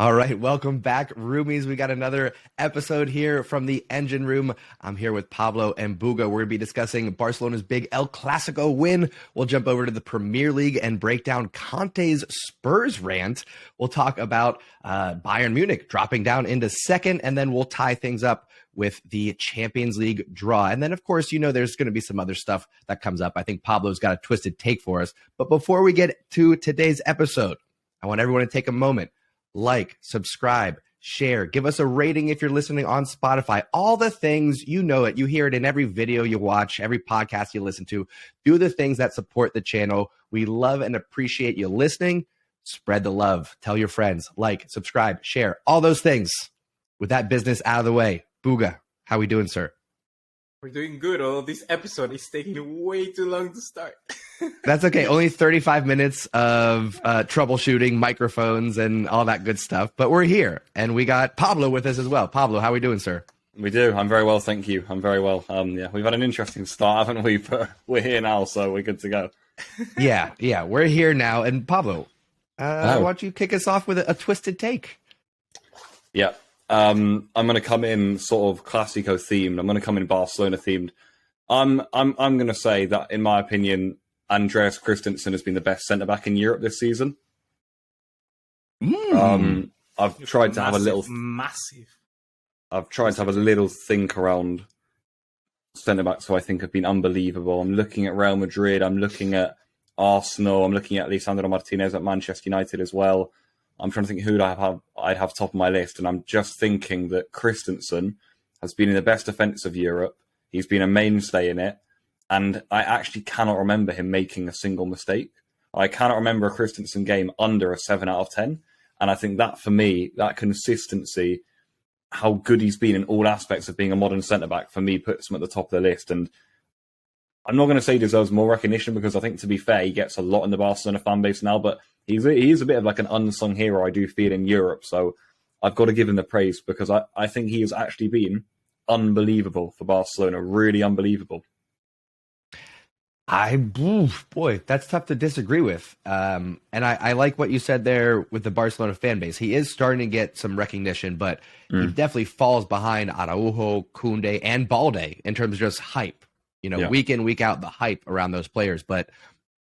All right, welcome back, roomies. We got another episode here from the Engine Room. I'm here with Pablo and Buga. We're going to be discussing Barcelona's big El Clasico win. We'll jump over to the Premier League and break down Conte's Spurs rant. We'll talk about Bayern Munich dropping down into second, and then we'll tie things up with the Champions League draw. And then, of course, there's going to be some other stuff that comes up. I think Pablo's got a twisted take for us. But before we get to today's episode, I want everyone to take a moment. Like, subscribe, share, give us a rating if you're listening on Spotify. All the things, you know it. You hear it in every video you watch, every podcast you listen to. Do the things that support the channel. We love and appreciate you listening. Spread the love. Tell your friends. Like, subscribe, share, all those things. With that business out of the way, Buga, how we doing, sir? We're doing good, although this episode is taking way too long to start. That's okay. Only 35 minutes of troubleshooting, microphones, and all that good stuff. But we're here, and we got Pablo with us as well. Pablo, how are we doing, sir? We do. I'm very well, thank you. I'm very well. We've had an interesting start, haven't we? But we're here now, so we're good to go. Yeah, we're here now. And Pablo, why don't you kick us off with a twisted take? Yeah. I'm going to come in sort of Clasico themed. I'm going to come in Barcelona themed. I'm going to say that, in my opinion, Andreas Christensen has been the best centre back in Europe this season. I've tried to have a little I've tried to have a little think around centre backs who I think have been unbelievable. I'm looking at Real Madrid. I'm looking at Arsenal. I'm looking at Lisandro Martinez at Manchester United as well. I'm trying to think who I'd have top of my list, and I'm just thinking that Christensen has been in the best defence of Europe. He's been a mainstay in it, and I actually cannot remember him making a single mistake. I cannot remember a Christensen game under a 7 out of 10, and I think that, for me, that consistency, how good he's been in all aspects of being a modern centre-back, for me, puts him at the top of the list. And I'm not going to say he deserves more recognition, because I think, to be fair, he gets a lot in the Barcelona fan base now, but he is a bit of like an unsung hero, I do feel, in Europe. So I've got to give him the praise, because I think he has actually been unbelievable for Barcelona, really unbelievable. Boy, that's tough to disagree with. And I like what you said there with the Barcelona fan base. He is starting to get some recognition, but he definitely falls behind Araujo, Koundé, and Balde in terms of just hype. Week in, week out, the hype around those players. But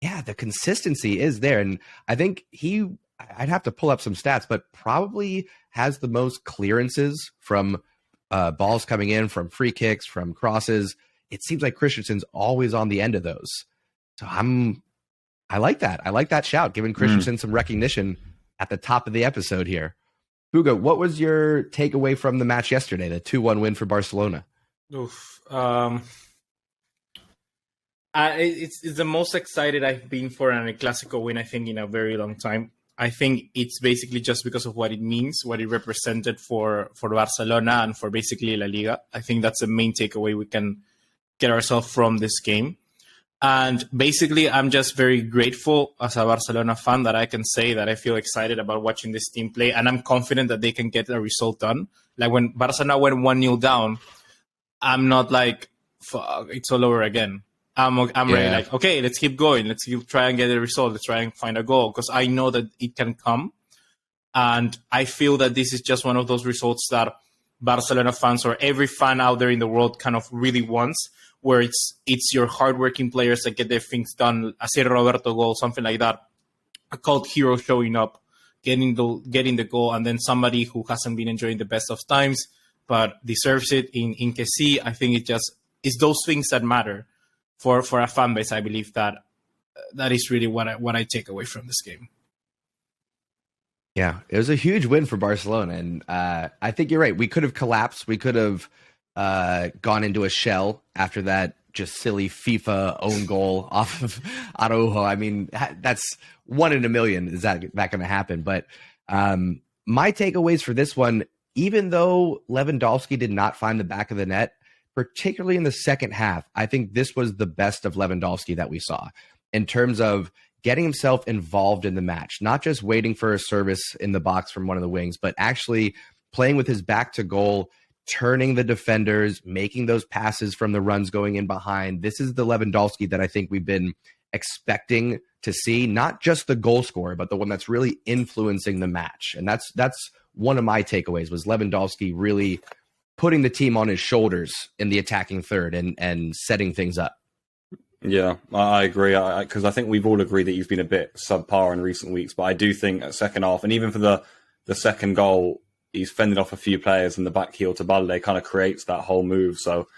yeah, the consistency is there. And I think I'd have to pull up some stats, but probably has the most clearances from balls coming in, from free kicks, from crosses. It seems like Christensen's always on the end of those. So I like that. I like that shout, giving Christensen some recognition at the top of the episode here. Buga, what was your takeaway from the match yesterday, the 2-1 win for Barcelona? It's the most excited I've been for an El Clasico win, I think, in a very long time. I think it's basically just because of what it means, what it represented for Barcelona and for basically La Liga. I think that's the main takeaway we can get ourselves from this game. And basically, I'm just very grateful as a Barcelona fan that I can say that I feel excited about watching this team play, and I'm confident that they can get a result done. Like when Barcelona went 1-0 down, I'm not like, fuck, it's all over again. I'm really like, okay, let's keep going. Let's try and get a result. Let's try and find a goal, because I know that it can come. And I feel that this is just one of those results that Barcelona fans, or every fan out there in the world, kind of really wants, where it's your hardworking players that get their things done, a Ser Roberto goal, something like that, a cult hero showing up, getting the goal, and then somebody who hasn't been enjoying the best of times but deserves it in Kessié. I think it's those things that matter. For a fan base, I believe that is really what I take away from this game. Yeah, it was a huge win for Barcelona, and I think you're right. We could have collapsed. We could have gone into a shell after that just silly FIFA own goal off of Araujo. I mean, that's 1 in a million. Is that going to happen? But my takeaways for this one, even though Lewandowski did not find the back of the net, particularly in the second half, I think this was the best of Lewandowski that we saw in terms of getting himself involved in the match, not just waiting for a service in the box from one of the wings, but actually playing with his back to goal, turning the defenders, making those passes from the runs going in behind. This is the Lewandowski that I think we've been expecting to see, not just the goal scorer, but the one that's really influencing the match. And that's one of my takeaways was Lewandowski really putting the team on his shoulders in the attacking third and setting things up. Yeah, I agree, because I think we've all agreed that he's been a bit subpar in recent weeks, but I do think at second half, and even for the second goal, he's fended off a few players in the back heel to Balde, kind of creates that whole move. So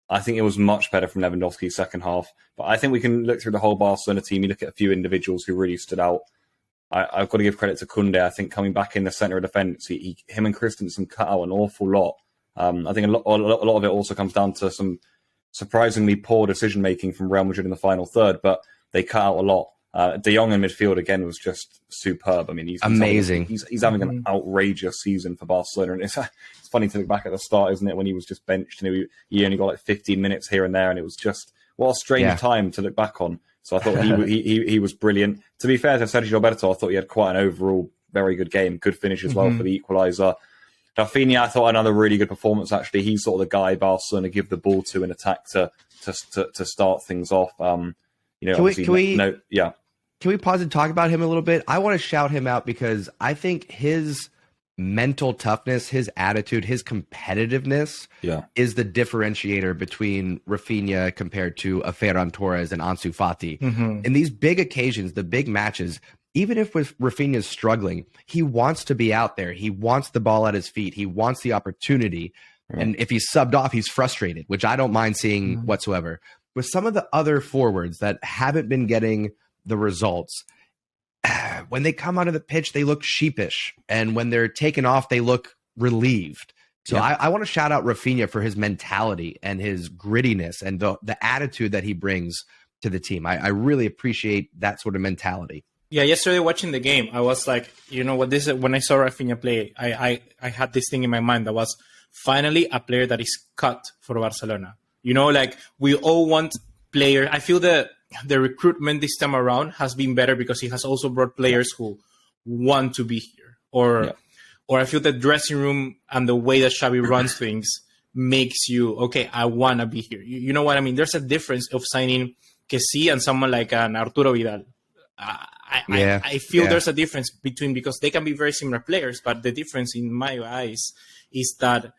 I think it was much better from Lewandowski's second half. But I think we can look through the whole Barcelona team. You look at a few individuals who really stood out. I've got to give credit to Koundé. I think coming back in the centre of defence, him and Christensen cut out an awful lot. I think a lot of it also comes down to some surprisingly poor decision-making from Real Madrid in the final third, but they cut out a lot. De Jong in midfield, again, was just superb. I mean, he's amazing. He's having an outrageous season for Barcelona. And it's funny to look back at the start, isn't it, when he was just benched and he only got like 15 minutes here and there, and it was just, what a strange time to look back on. So I thought he was brilliant. To be fair to Sergio Roberto, I thought he had quite an overall very good game. Good finish as well for the equaliser. Rafinha, I thought another really good performance, actually. He's sort of the guy Barcelona give the ball to in attack to start things off. Can we pause and talk about him a little bit? I want to shout him out because I think his mental toughness, his attitude, his competitiveness is the differentiator between Rafinha compared to a Ferran Torres and Ansu Fati. In these big occasions, the big matches, even if Rafinha's struggling, he wants to be out there. He wants the ball at his feet. He wants the opportunity. And if he's subbed off, he's frustrated, which I don't mind seeing whatsoever. With some of the other forwards that haven't been getting the results, when they come onto the pitch, they look sheepish. And when they're taken off, they look relieved. So I want to shout out Rafinha for his mentality and his grittiness and the attitude that he brings to the team. I really appreciate that sort of mentality. Yeah, yesterday watching the game, I was like, you know what, when I saw Rafinha play, I had this thing in my mind that was finally a player that is cut for Barcelona. You know, like we all want players. I feel that the recruitment this time around has been better because he has also brought players who want to be here. Or I feel the dressing room and the way that Xavi runs things makes you, okay, I want to be here. You know what I mean? There's a difference of signing Kessié and someone like an Arturo Vidal. I feel there's a difference between, because they can be very similar players, but the difference in my eyes is that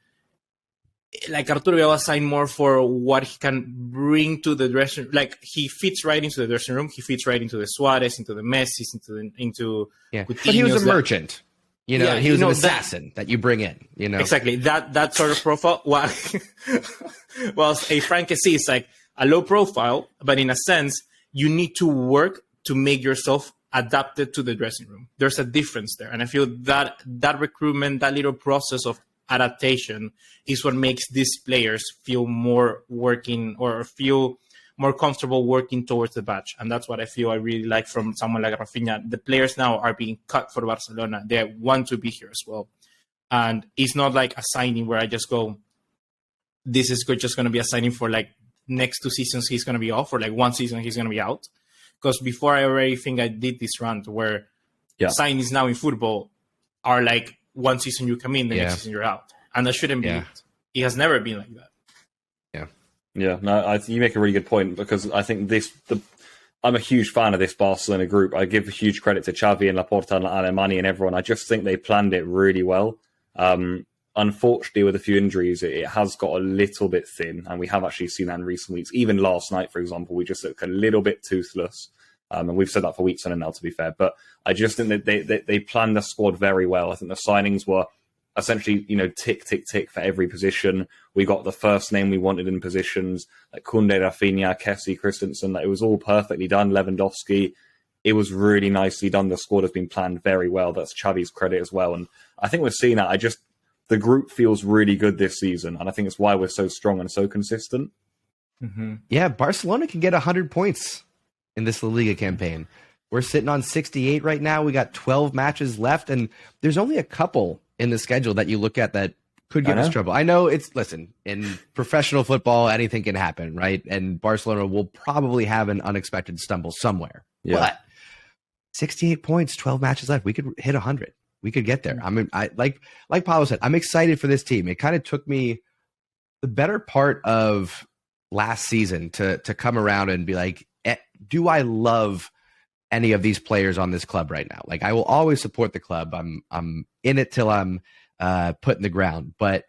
like Arturo Vidal was signed more for what he can bring to the dressing room. Like he fits right into the dressing room. He fits right into the Suarez, into the Messis, into But he was a merchant. You know, he was an assassin that you bring in. You know, exactly that sort of profile. Well, a Frank Kessié is like a low profile, but in a sense, you need to work to make yourself adapted to the dressing room. There's a difference there. And I feel that recruitment, that little process of adaptation is what makes these players feel more working or feel more comfortable working towards the batch. And that's what I feel I really like from someone like Rafinha. The players now are being cut for Barcelona. They want to be here as well. And it's not like a signing where I just go, this is just going to be a signing for like next 2 seasons he's going to be off, or like 1 season he's going to be out. Because before, I already think I did this rant where signings now in football are like 1 season you come in, the next season you're out. And that shouldn't be it. It has never been like that. Yeah, no, you make a really good point, because I think I'm a huge fan of this Barcelona group. I give huge credit to Xavi and Laporta and Alemany and everyone. I just think they planned it really well. Unfortunately, with a few injuries, it has got a little bit thin, and we have actually seen that in recent weeks. Even last night, for example, we just looked a little bit toothless, and we've said that for weeks on end now, to be fair. But I just think that they planned the squad very well. I think the signings were essentially, tick, tick, tick for every position. We got the first name we wanted in positions, like Koundé, Rafinha, Kessié, Christensen. It was all perfectly done. Lewandowski. It was really nicely done. The squad has been planned very well. That's Xavi's credit as well. And I think we're seeing that. The group feels really good this season, and I think it's why we're so strong and so consistent. Mm-hmm. Yeah, Barcelona can get 100 points in this La Liga campaign. We're sitting on 68 right now. We got 12 matches left, and there's only a couple in the schedule that you look at that could get us trouble. I know in professional football, anything can happen, right? And Barcelona will probably have an unexpected stumble somewhere. Yeah. But 68 points, 12 matches left. We could hit 100. We could get there. I mean, like Pablo said, I'm excited for this team. It kind of took me the better part of last season to come around and be like, do I love any of these players on this club right now. Like, I will always support the club. I'm in it till I'm put in the ground. But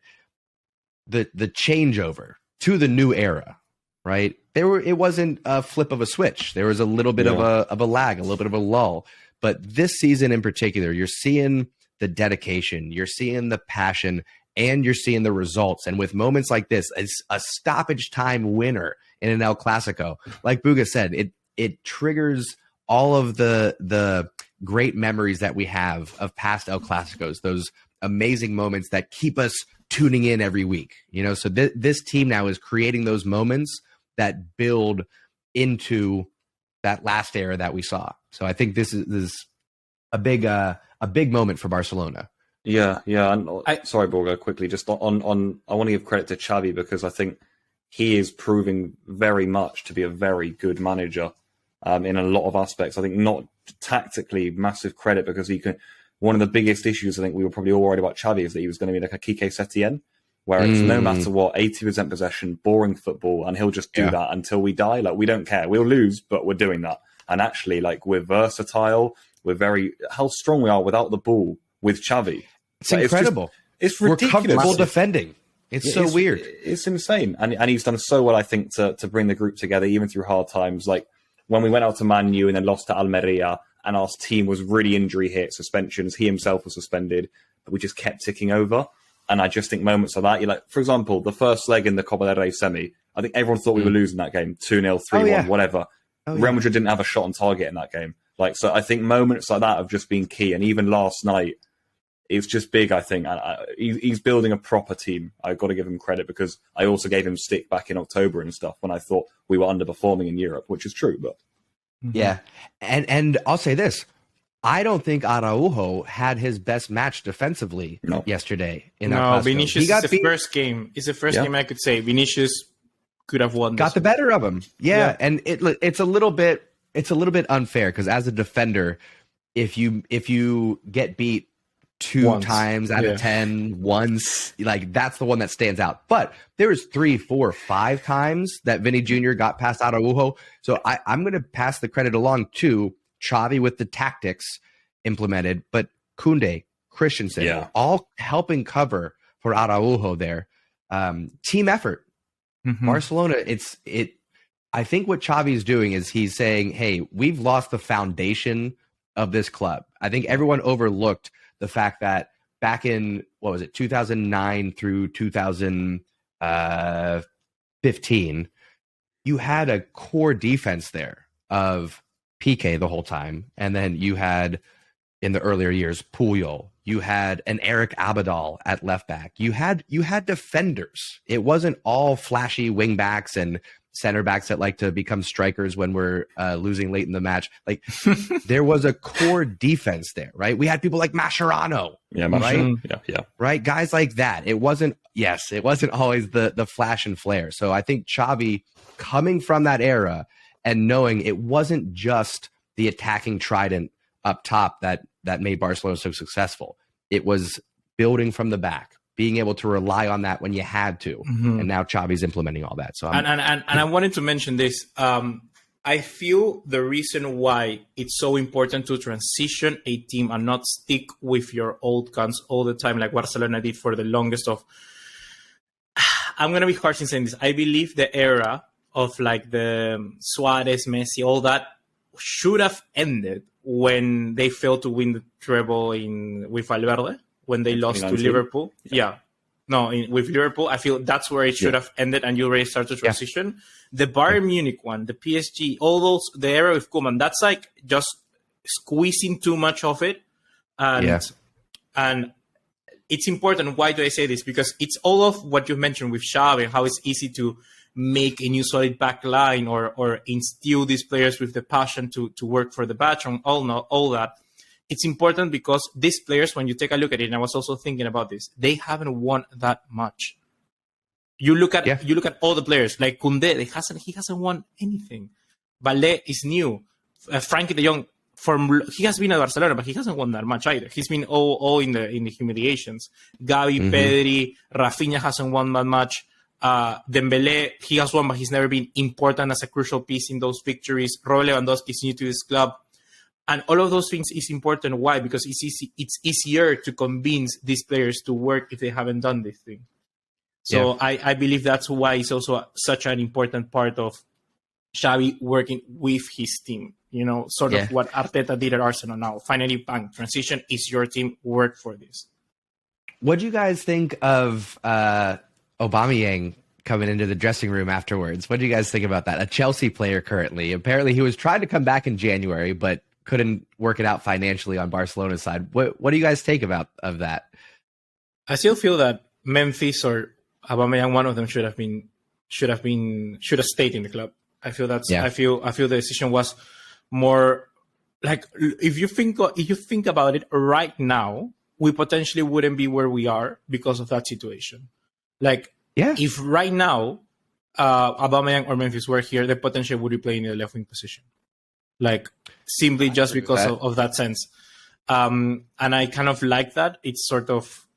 the changeover to the new era, right? It wasn't a flip of a switch. There was a little bit of a lag, a little bit of a lull. But this season in particular, you're seeing the dedication, you're seeing the passion, and you're seeing the results. And with moments like this, it's a stoppage time winner in an El Clasico. Like Buga said, it triggers all of the great memories that we have of past El Clasicos, those amazing moments that keep us tuning in every week. So this team now is creating those moments that build into that last era that we saw. So I think this is a big moment for Barcelona. Yeah. And sorry, Borga, quickly, just on I want to give credit to Xavi because I think he is proving very much to be a very good manager in a lot of aspects. I think not tactically massive credit because he can. One of the biggest issues I think we were probably all worried about Xavi is that he was going to be like a Kessié Setien, where it's no matter what, 80% possession, boring football, and he'll just do that until we die. Like, we don't care. We'll lose, but we're doing that. And actually, like, we're versatile. We're how strong we are without the ball with Xavi. It's incredible. It's ridiculous. We're comfortable defending. It's so weird. It's insane. And he's done so well, I think, to bring the group together, even through hard times. Like, when we went out to Man U and then lost to Almeria, and our team was really injury hit, suspensions. He himself was suspended, but we just kept ticking over. And I just think moments like that, you're like, for example, the first leg in the Copa del Rey semi, I think everyone thought we were losing that game, 2-0, 3-1, whatever. Real Madrid didn't have a shot on target in that game. Like, so I think moments like that have just been key. And even last night, it's just big, I think. He's building a proper team. I've got to give him credit because I also gave him stick back in October and stuff when I thought we were underperforming in Europe, which is true, but... Yeah. And I'll say this. I don't think Araujo had his best match defensively yesterday. Vinicius is the first game. It's the first game I could say. Vinicius could have won. Got the better of him. Yeah. And it's a little bit unfair because as a defender, if you get beat times out of 10 once, like that's the one that stands out. But there was 3, 4, 5 times that Vinny Jr. got past Araujo. So I'm going to pass the credit along to Xavi with the tactics implemented, but Koundé, Christensen, all helping cover for Araujo there. Team effort. Barcelona, I think what Xavi is doing is he's saying, hey, we've lost the foundation of this club. I think everyone overlooked the fact that back in, 2009 through 2015, you had a core defense there of Piqué the whole time. And then you had, in the earlier years, Puyol. You had an Eric Abidal at left back. You had defenders. It wasn't all flashy wing backs and center backs that like to become strikers when we're losing late in the match. Like there was a core defense there, right? We had people like Mascherano, right? Right, guys like that. It wasn't always the flash and flare. So I think Xavi coming from that era and knowing it wasn't just the attacking trident up top that made Barcelona so successful. It was building from the back, being able to rely on that when you had to. And now Xavi's implementing all that. So I wanted to mention this. I feel the reason why it's so important to transition a team and not stick with your old guns all the time like Barcelona did for the longest of... I'm going to be harsh in saying this. I believe the era of like the Suarez, Messi, all that should have ended when they failed to win the treble with Valverde, when they lost to Liverpool. With Liverpool, I feel that's where it should have ended and you already start to transition. The Bayern Munich one, the PSG, all those, the era with Koeman, that's like just squeezing too much of it. And it's important. Why do I say this? Because it's all of what you mentioned with Xavi, how it's easy to make a new solid back line or instill these players with the passion to work for the batch and all that. It's important because these players, when you take a look at it, and I was also thinking about this, they haven't won that much. You look at all the players like Koundé, he hasn't won anything. Balde is new. Frankie de Jong, he has been at Barcelona, but he hasn't won that much either. He's been all in the humiliations. Gavi, Pedri, Rafinha hasn't won that much. Dembele, he has won, but he's never been important as a crucial piece in those victories. Robert Lewandowski is new to this club. And all of those things is important. Why? Because it's easier to convince these players to work if they haven't done this thing. So I believe that's why it's also such an important part of Xavi working with his team. Sort of what Arteta did at Arsenal now. Finally, bang, transition is your team. Work for this. What do you guys think of Aubameyang coming into the dressing room afterwards? What do you guys think about that? A Chelsea player currently. Apparently, he was trying to come back in January, but couldn't work it out financially on Barcelona's side. What do you guys take of that? I still feel that Memphis or Aubameyang, one of them should have stayed in the club. I feel I feel the decision was more like, if you think about it right now, we potentially wouldn't be where we are because of that situation. Like, if right now Aubameyang or Memphis were here, they potentially would be playing in the left wing position. Like, simply just because of that sense. And I kind of like that. It's sort of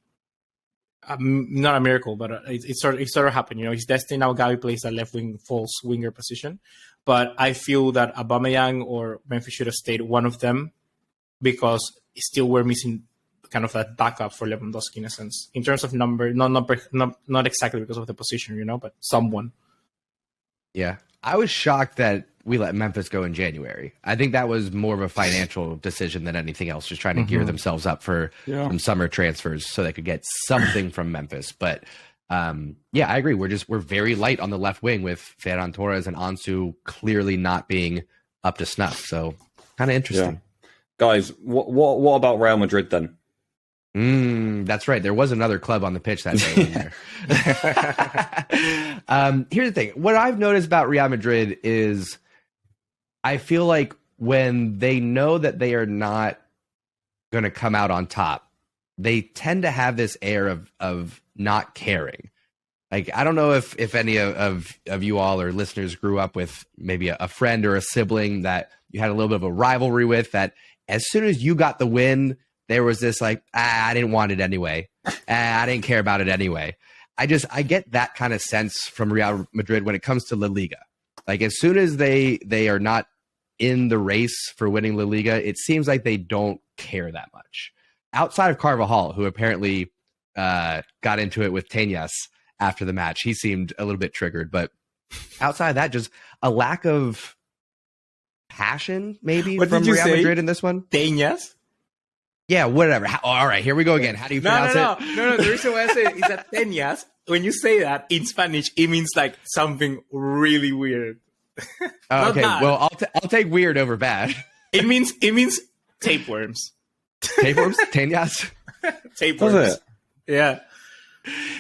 not a miracle, but it sort of happened. He's destined now. Gavi plays that left wing false winger position, but I feel that Aubameyang or Memphis should have stayed, one of them, because still we're missing kind of that backup for Lewandowski in a sense, in terms of number, not exactly because of the position, but someone. Yeah, I was shocked that we let Memphis go in January. I think that was more of a financial decision than anything else, just trying to gear themselves up for some summer transfers so they could get something from Memphis. But I agree. We're very light on the left wing with Ferran Torres and Ansu clearly not being up to snuff. So kind of interesting. Yeah. Guys, what about Real Madrid then? That's right. There was another club on the pitch that day. Here's the thing. What I've noticed about Real Madrid is I feel like when they know that they are not going to come out on top, they tend to have this air of not caring. Like, I don't know if any of you all or listeners grew up with maybe a friend or a sibling that you had a little bit of a rivalry with, that as soon as you got the win, there was this like, I didn't want it anyway. I didn't care about it anyway. I get that kind of sense from Real Madrid when it comes to La Liga. Like, as soon as they are not in the race for winning La Liga, it seems like they don't care that much. Outside of Carvajal, who apparently got into it with Teñas after the match. He seemed a little bit triggered, but outside of that, just a lack of passion maybe from Real Madrid in this one. Teñas? Yeah, whatever. All right, here we go again. How do you pronounce it? No. The reason why I say it is that Teñas, when you say that in Spanish, it means like something really weird. Okay, well, I'll take weird over bad. It means tapeworms. Tapeworms? Teñas? Tapeworms. Yeah.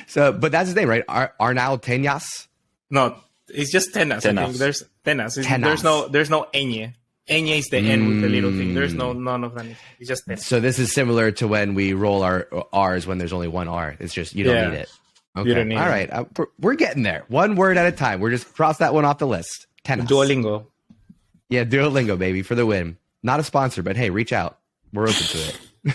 So, but that's his name, right? Arnau Teñas? No, it's just Teñas. I think there's Teñas. There's no Eñe. Eñe is the N with the little thing. There's none of that. It's just Teñas. So this is similar to when we roll our R's when there's only one R. It's just you don't need it. Okay. You don't need it. Right. We're getting there. One word at a time. We're just cross that one off the list. Teñas. Duolingo. Yeah, Duolingo, baby, for the win. Not a sponsor, but hey, reach out. We're open to it.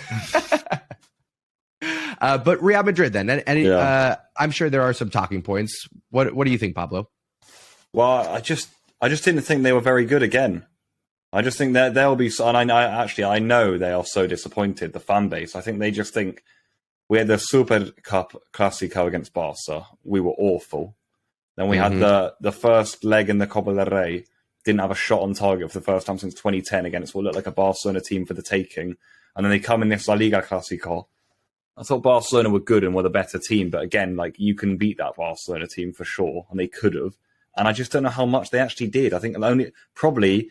But Real Madrid then, and I'm sure there are some talking points. What do you think, Pablo? Well, I just didn't think they were very good again. I just think that they'll be, and I know they are so disappointed, the fan base. I think they just think we had the Super Cup Clasico against Barca. We were awful. Then we had the first leg in the Copa del Rey. Didn't have a shot on target for the first time since 2010 against what looked like a Barcelona team for the taking. And then they come in this La Liga Clasico. I thought Barcelona were good and were the better team, but again, like, you can beat that Barcelona team for sure, and they could have. And I just don't know how much they actually did. I think only probably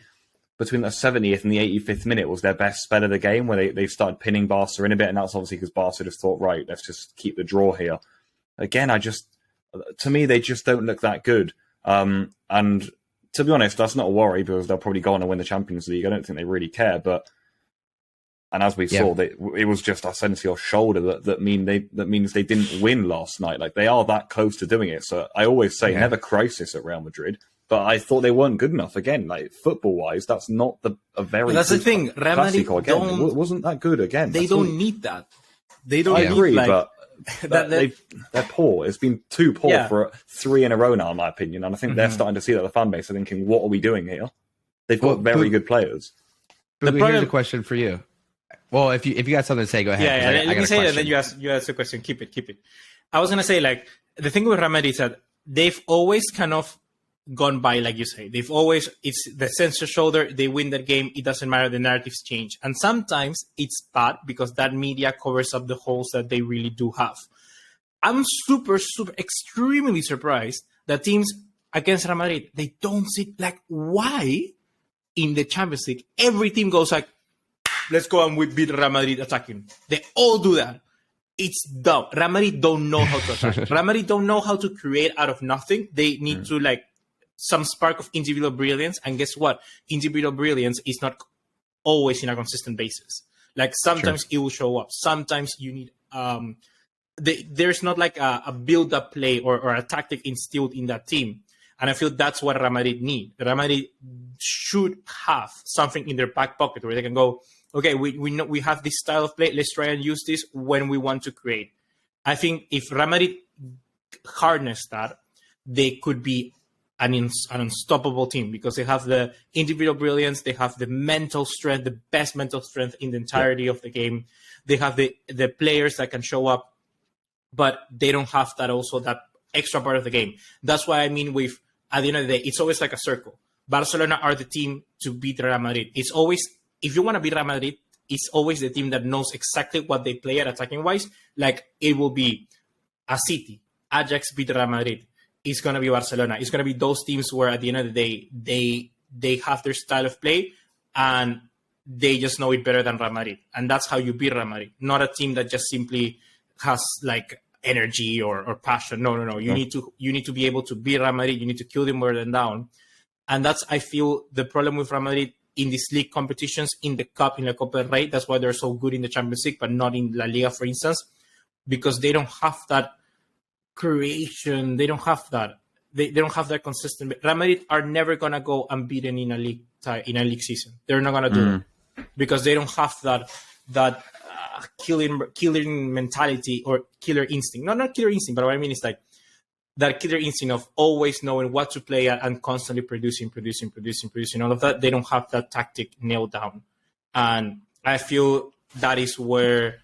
between the 70th and the 85th minute was their best spell of the game, where they started pinning Barca in a bit, and that's obviously because Barca just thought, right, let's just keep the draw here. Again, to me, they just don't look that good. And to be honest, that's not a worry, because they'll probably go on and win the Champions League. I don't think they really care, and as we saw, it was just Asensio's shoulder that means they didn't win last night. Like, they are that close to doing it. So I always say never crisis at Real Madrid. But I thought they weren't good enough. Again, like, football-wise, that's not a very. But that's the thing. Real Madrid wasn't that good again. They don't need that. They don't. I agree, but they're poor. It's been too poor for 3 in a row now, in my opinion. And I think they're starting to see that the fan base are thinking, "What are we doing here?" They've got very good players. Here's a question for you. Well, if you got something to say, go ahead. Yeah. Let me say it, and then you ask the question. Keep it. I was gonna say, like, the thing with Real Madrid is that they've always kind of gone by, like you say. They've always, it's the sensor shoulder. They win that game. It doesn't matter. The narratives change, and sometimes it's bad because that media covers up the holes that they really do have. I'm super, extremely surprised that teams against Real Madrid, they don't see, like, why in the Champions League every team goes like, let's go and we beat Real Madrid attacking. They all do that. It's dumb. Real Madrid don't know how to attack. Real Madrid don't know how to create out of nothing. They need to, like, some spark of individual brilliance. And guess what? Individual brilliance is not always in a consistent basis. Like, sometimes it will show up. Sometimes you need there's not like a build-up play or a tactic instilled in that team. And I feel that's what Real Madrid need. Real Madrid should have something in their back pocket where they can go, okay, we know we have this style of play. Let's try and use this when we want to create. I think if Real Madrid harness that, they could be an unstoppable team because they have the individual brilliance, they have the mental strength, the best mental strength in the entirety of the game. They have the players that can show up, but they don't have that extra part of the game. That's why I mean at the end of the day, it's always like a circle. Barcelona are the team to beat Real Madrid. It's always, if you want to beat Real Madrid, it's always the team that knows exactly what they play at attacking-wise. Like, it will be a City, Ajax beat Real Madrid. It's going to be Barcelona. It's going to be those teams where at the end of the day, they have their style of play and they just know it better than Real Madrid. And that's how you beat Real Madrid. Not a team that just simply has, like, energy or passion. No. You need to be able to beat Real Madrid. You need to kill them more than down. And that's, I feel, the problem with Real Madrid in these league competitions, in the Cup, in the Copa del Rey. That's why they're so good in the Champions League, but not in La Liga, for instance, because they don't have that creation. They don't have that. They don't have that consistent. Real Madrid are never gonna go unbeaten in a league season. They're not gonna do it because they don't have that killing mentality or killer instinct. Not killer instinct, but what I mean is like that killer instinct of always knowing what to play at and constantly producing all of that. They don't have that tactic nailed down. And I feel that is where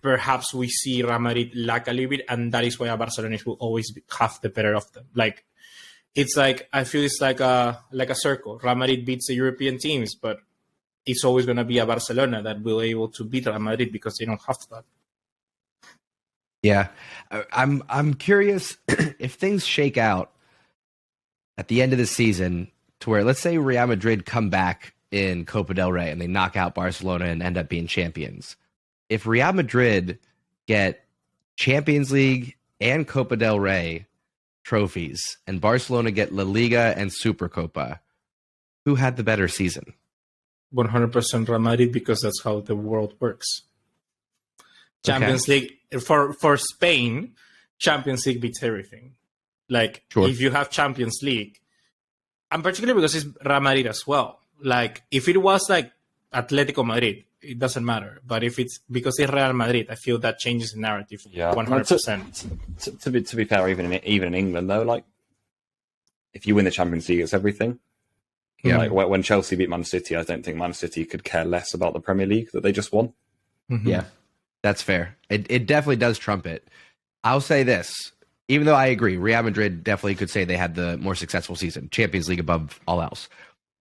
perhaps we see Real Madrid lack a little bit, and that is why Barcelona will always have the better of them. Like, it's like, I feel it's like a circle. Real Madrid beats the European teams, but it's always going to be a Barcelona that will be able to beat Real Madrid because they don't have that. Yeah, I'm curious if things shake out at the end of the season to where, let's say, Real Madrid come back in Copa del Rey and they knock out Barcelona and end up being champions. If Real Madrid get Champions League and Copa del Rey trophies and Barcelona get La Liga and Supercopa, who had the better season? 100% Real Madrid, because that's how the world works. Champions League for Spain, Champions League beats everything. Like, if you have Champions League, and particularly because it's Real Madrid as well. Like, if it was like Atletico Madrid, it doesn't matter. But if it's because it's Real Madrid, I feel that changes the narrative. 100%. To be fair, even in England though, like, if you win the Champions League, it's everything. Yeah. Like when Chelsea beat Man City, I don't think Man City could care less about the Premier League that they just won. Mm-hmm. Yeah, that's fair. It definitely does trump it. I'll say this, even though I agree, Real Madrid definitely could say they had the more successful season, Champions League above all else.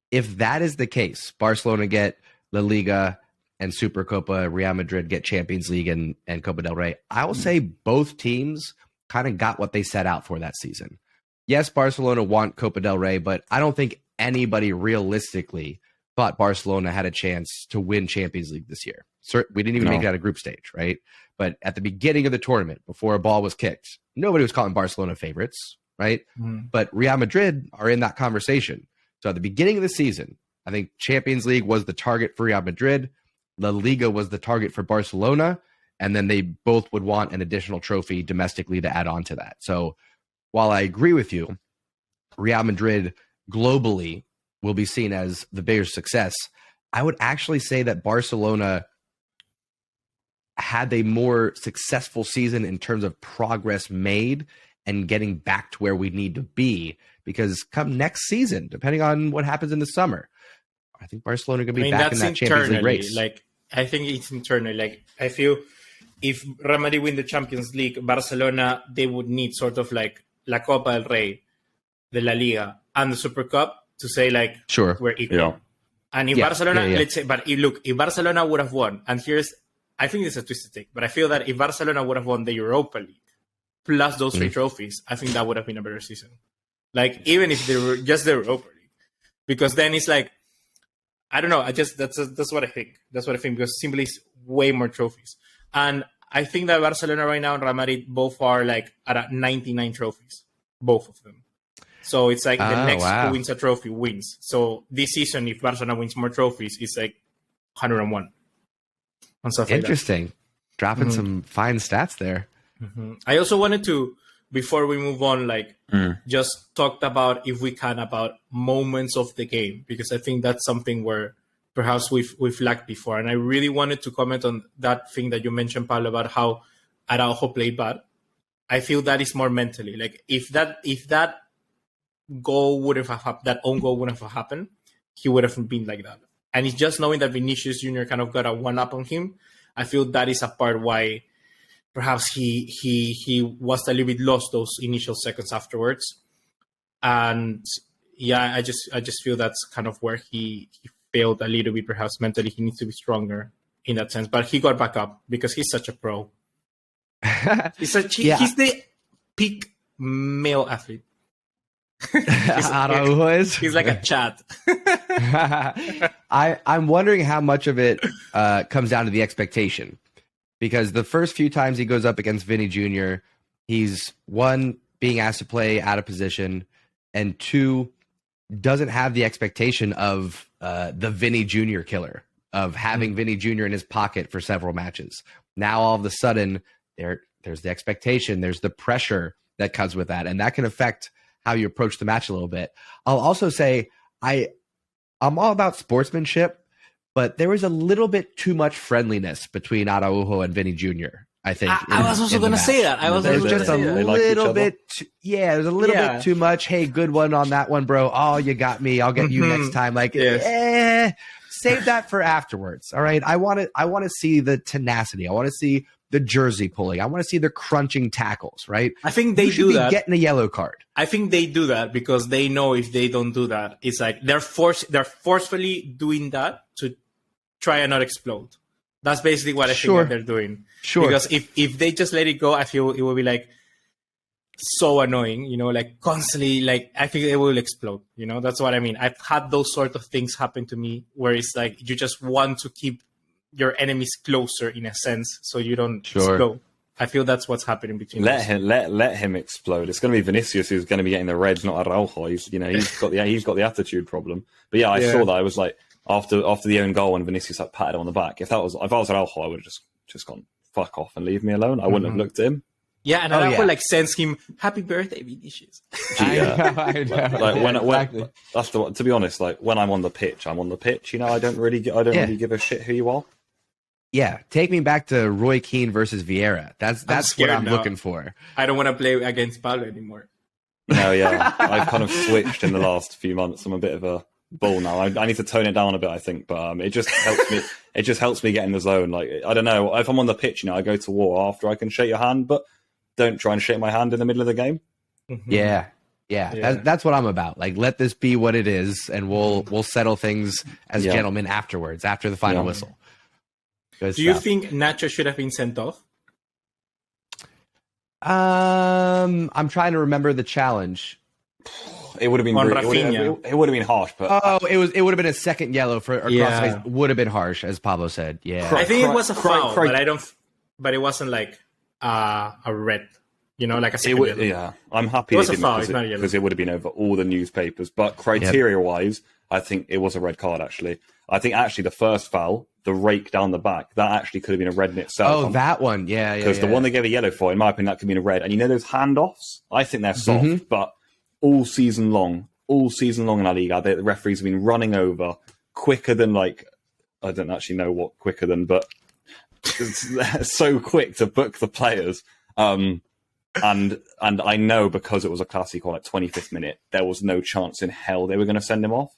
If that is the case, Barcelona get La Liga and Supercopa, Real Madrid get Champions League and Copa del Rey, I will say both teams kind of got what they set out for that season. Yes, Barcelona won Copa del Rey, but I don't think anybody realistically thought Barcelona had a chance to win Champions League this year. We didn't even make it out of group stage, right? But at the beginning of the tournament, before a ball was kicked, nobody was calling Barcelona favorites, right? But Real Madrid are in that conversation. So at the beginning of the season, I think Champions League was the target for Real Madrid, La Liga was the target for Barcelona, and then they both would want an additional trophy domestically to add on to that. So while I agree with you, Real Madrid globally will be seen as the bigger success, I would actually say that Barcelona had a more successful season in terms of progress made and getting back to where we need to be, because come next season, depending on what happens in the summer, I think Barcelona going to be back in that Champions League race. Like, I think it's internally. Like, I feel if Real Madrid win the Champions League, Barcelona, they would need sort of like La Copa del Rey, the La Liga, and the Super Cup to say like, sure, we're equal. Yeah. And if Barcelona, let's say, but if Barcelona would have won, and I think it's a twisted take, but I feel that if Barcelona would have won the Europa League plus those 3 trophies, I think that would have been a better season. Like, even if they were just the Europa League, because then it's like, I don't know. That's what I think. That's what I think, because simply it's way more trophies. And I think that Barcelona right now and Real Madrid both are like at 99 trophies, both of them. So it's like the next who wins a trophy wins. So this season, if Barcelona wins more trophies, it's like 101. And stuff Interesting. Like that. Dropping some fine stats there. I also wanted to, before we move on, like just talked about, if we can, about moments of the game, because I think that's something where perhaps we've lacked before. And I really wanted to comment on that thing that you mentioned, Pablo, about how Araujo played bad. I feel that is more mentally. Like, if that goal would have happened, that own goal wouldn't have happened, he would have been like that. And it's just knowing that Vinicius Jr. kind of got a one-up on him. I feel that is a part why perhaps he was a little bit lost those initial seconds afterwards. And yeah, I just feel that's kind of where he failed a little bit, perhaps mentally. He needs to be stronger in that sense. But he got back up because he's such a pro. He's the peak male athlete. Araujo is. He's like a chat. I'm wondering how much of it comes down to the expectation, because the first few times he goes up against Vinny Jr., he's, one, being asked to play out of position, and two, doesn't have the expectation of the Vinny Jr. killer, of having Vinny Jr. in his pocket for several matches. Now all of a sudden there's the expectation, there's the pressure that comes with that, and that can affect how you approach the match a little bit. I'll also say I'm all about sportsmanship, but there was a little bit too much friendliness between Araujo and Vinny Jr., I think. I was also going to say that. There's just a little bit. There's a little bit too much. Hey, good one on that one, bro. Oh, you got me. I'll get you next time. Like, save that for afterwards. All right. I want to see the tenacity. I want to see the jersey pulling. I want to see the crunching tackles. Right. I think they do that. Getting a yellow card. I think they do that because they know if they don't do that, it's like they're forcefully doing that to try and not explode. That's basically what I think that they're doing. Sure. Because if they just let it go, I feel it will be like so annoying, like constantly, like I think it will explode. That's what I mean. I've had those sort of things happen to me where it's like you just want to keep your enemies closer in a sense so you don't explode. I feel that's what's happening between let him explode. It's going to be Vinicius who's going to be getting the reds, not Araujo. He's got the attitude problem. But yeah, I saw that. I was like, after the own goal when Vinicius like patted him on the back. If I was Araujo, I would have just gone fuck off and leave me alone. I wouldn't have looked at him. Yeah, and Araujo like sends him happy birthday, Vinicius. I know. To be honest, like when I'm on the pitch, I'm on the pitch. I don't really give a shit who you are. Yeah, take me back to Roy Keane versus Vieira. That's what I'm looking for. I don't want to play against Pablo anymore. No, yeah, I've kind of switched in the last few months. I'm a bit of a bull now. I need to tone it down a bit, I think, but it just helps me. It just helps me get in the zone. Like I don't know, if I'm on the pitch, I go to war after I can shake your hand, but don't try and shake my hand in the middle of the game. Yeah. That's what I'm about. Like, let this be what it is, and we'll settle things as gentlemen afterwards, after the final whistle. Do you think Nacho should have been sent off? I'm trying to remember the challenge. It would have been it would have been harsh, but it would have been a second yellow for across. Would have been harsh, as Pablo said. Yeah, I think it was a foul, but it wasn't like a red. Like a second yellow. Yeah, I'm happy it didn't because it would have been over all the newspapers. But criteria-wise, I think it was a red card. Actually, I think the first foul, the rake down the back, that actually could have been a red in itself. Oh, that one, yeah. Because the one they gave a yellow for, in my opinion, that could have been a red. And those handoffs, I think they're soft, but all season long in La Liga, the referees have been running over quicker than I don't actually know what quicker than, but it's so quick to book the players. And I know because it was a Clasico, 25th minute, there was no chance in hell they were going to send him off.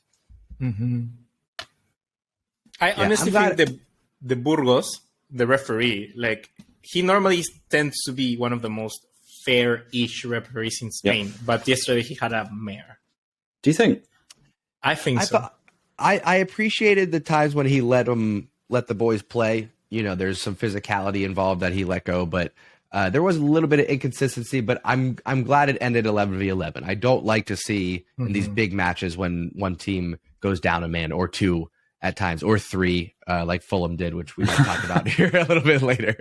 I honestly think the Burgos, the referee, like he normally tends to be one of the most fair-ish referees in Spain, but yesterday he had a mare. Do you think? I think so. I appreciated the times when he let the boys play. You know, there's some physicality involved that he let go, but there was a little bit of inconsistency. But I'm glad it ended 11-11. I don't like to see in these big matches when one team goes down a man or two at times, or three, like Fulham did, which we might talk about here a little bit later.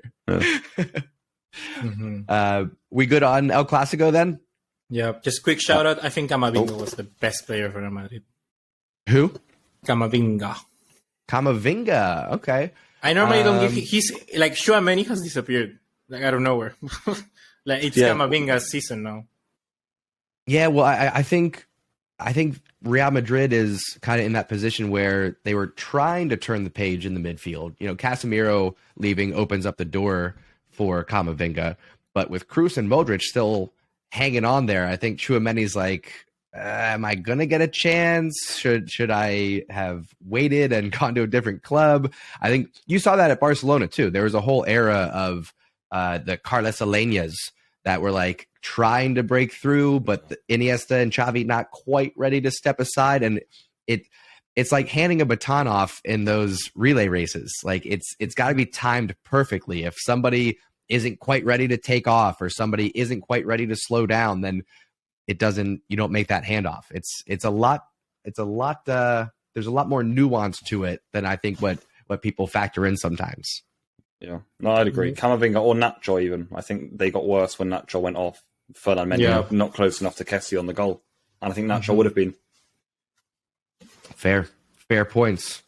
We good on El Clasico then? Yeah, just quick shout out. I think Camavinga was the best player for Real Madrid. Who? Camavinga. Okay. I normally don't give. He's like Tchouaméni has disappeared, like out of nowhere. Like it's Camavinga's season now. Yeah, well, I think Real Madrid is kind of in that position where they were trying to turn the page in the midfield. You know, Casemiro leaving opens up the door for Camavinga, but with Kroos and Modric still hanging on there, I think Tchouaméni's like, am I gonna get a chance? Should I have waited and gone to a different club? I think you saw that at Barcelona too. There was a whole era of the Carles Aleñas that were like trying to break through, but Iniesta and Xavi not quite ready to step aside, and it's like handing a baton off in those relay races. Like it's got to be timed perfectly. If somebody isn't quite ready to take off or somebody isn't quite ready to slow down, then you don't make that handoff. It's a lot there's a lot more nuance to it than I think what people factor in sometimes. Yeah, no, I'd agree. Camavinga or Nacho even. I think they got worse when Nacho went off. Ferdinand Mendy not close enough to Kessié on the goal. And I think Nacho would have been. Fair points.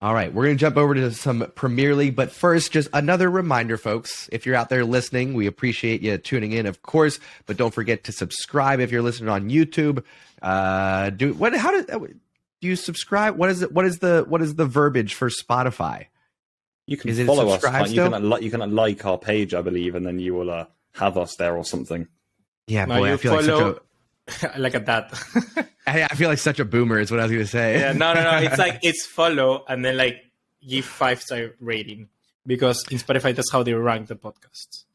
All right, we're going to jump over to some Premier League, but first, just another reminder, folks. If you're out there listening, we appreciate you tuning in, of course, but don't forget to subscribe if you're listening on YouTube. Do you subscribe? What is the verbiage for Spotify? You can follow us. You can like our page, I believe, and then you will have us there or something. Yeah, boy, I feel like such a like at that. I feel like such a boomer is what I was going to say. Yeah, no. It's like it's follow and then like give 5-star rating, because in Spotify that's how they rank the podcasts.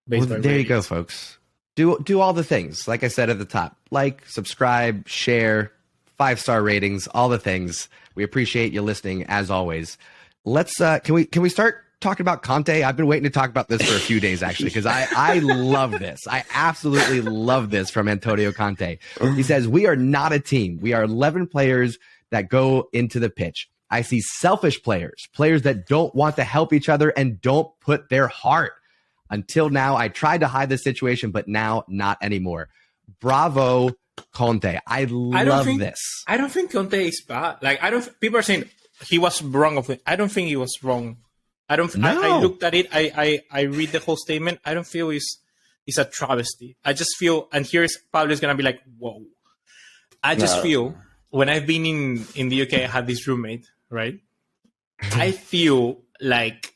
There you go, folks. Do all the things like I said at the top: like, subscribe, share, 5-star ratings, all the things. We appreciate you listening as always. Let's can we start talking about Conte? I've been waiting to talk about this for a few days, actually, because I love this. I absolutely love this from Antonio Conte. He says, we are not a team. We are 11 players that go into the pitch. I see selfish players that don't want to help each other and don't put their heart. Until now, I tried to hide the situation, but now not anymore. Bravo, Conte. I love this. I don't think Conte is bad. Like, people are saying he was wrong. I don't think he was wrong. I looked at it. I read the whole statement. I don't feel it's a travesty. I just feel, and here's Pablo is gonna be like, whoa. I just feel when I've been in the UK, I had this roommate, right? I feel like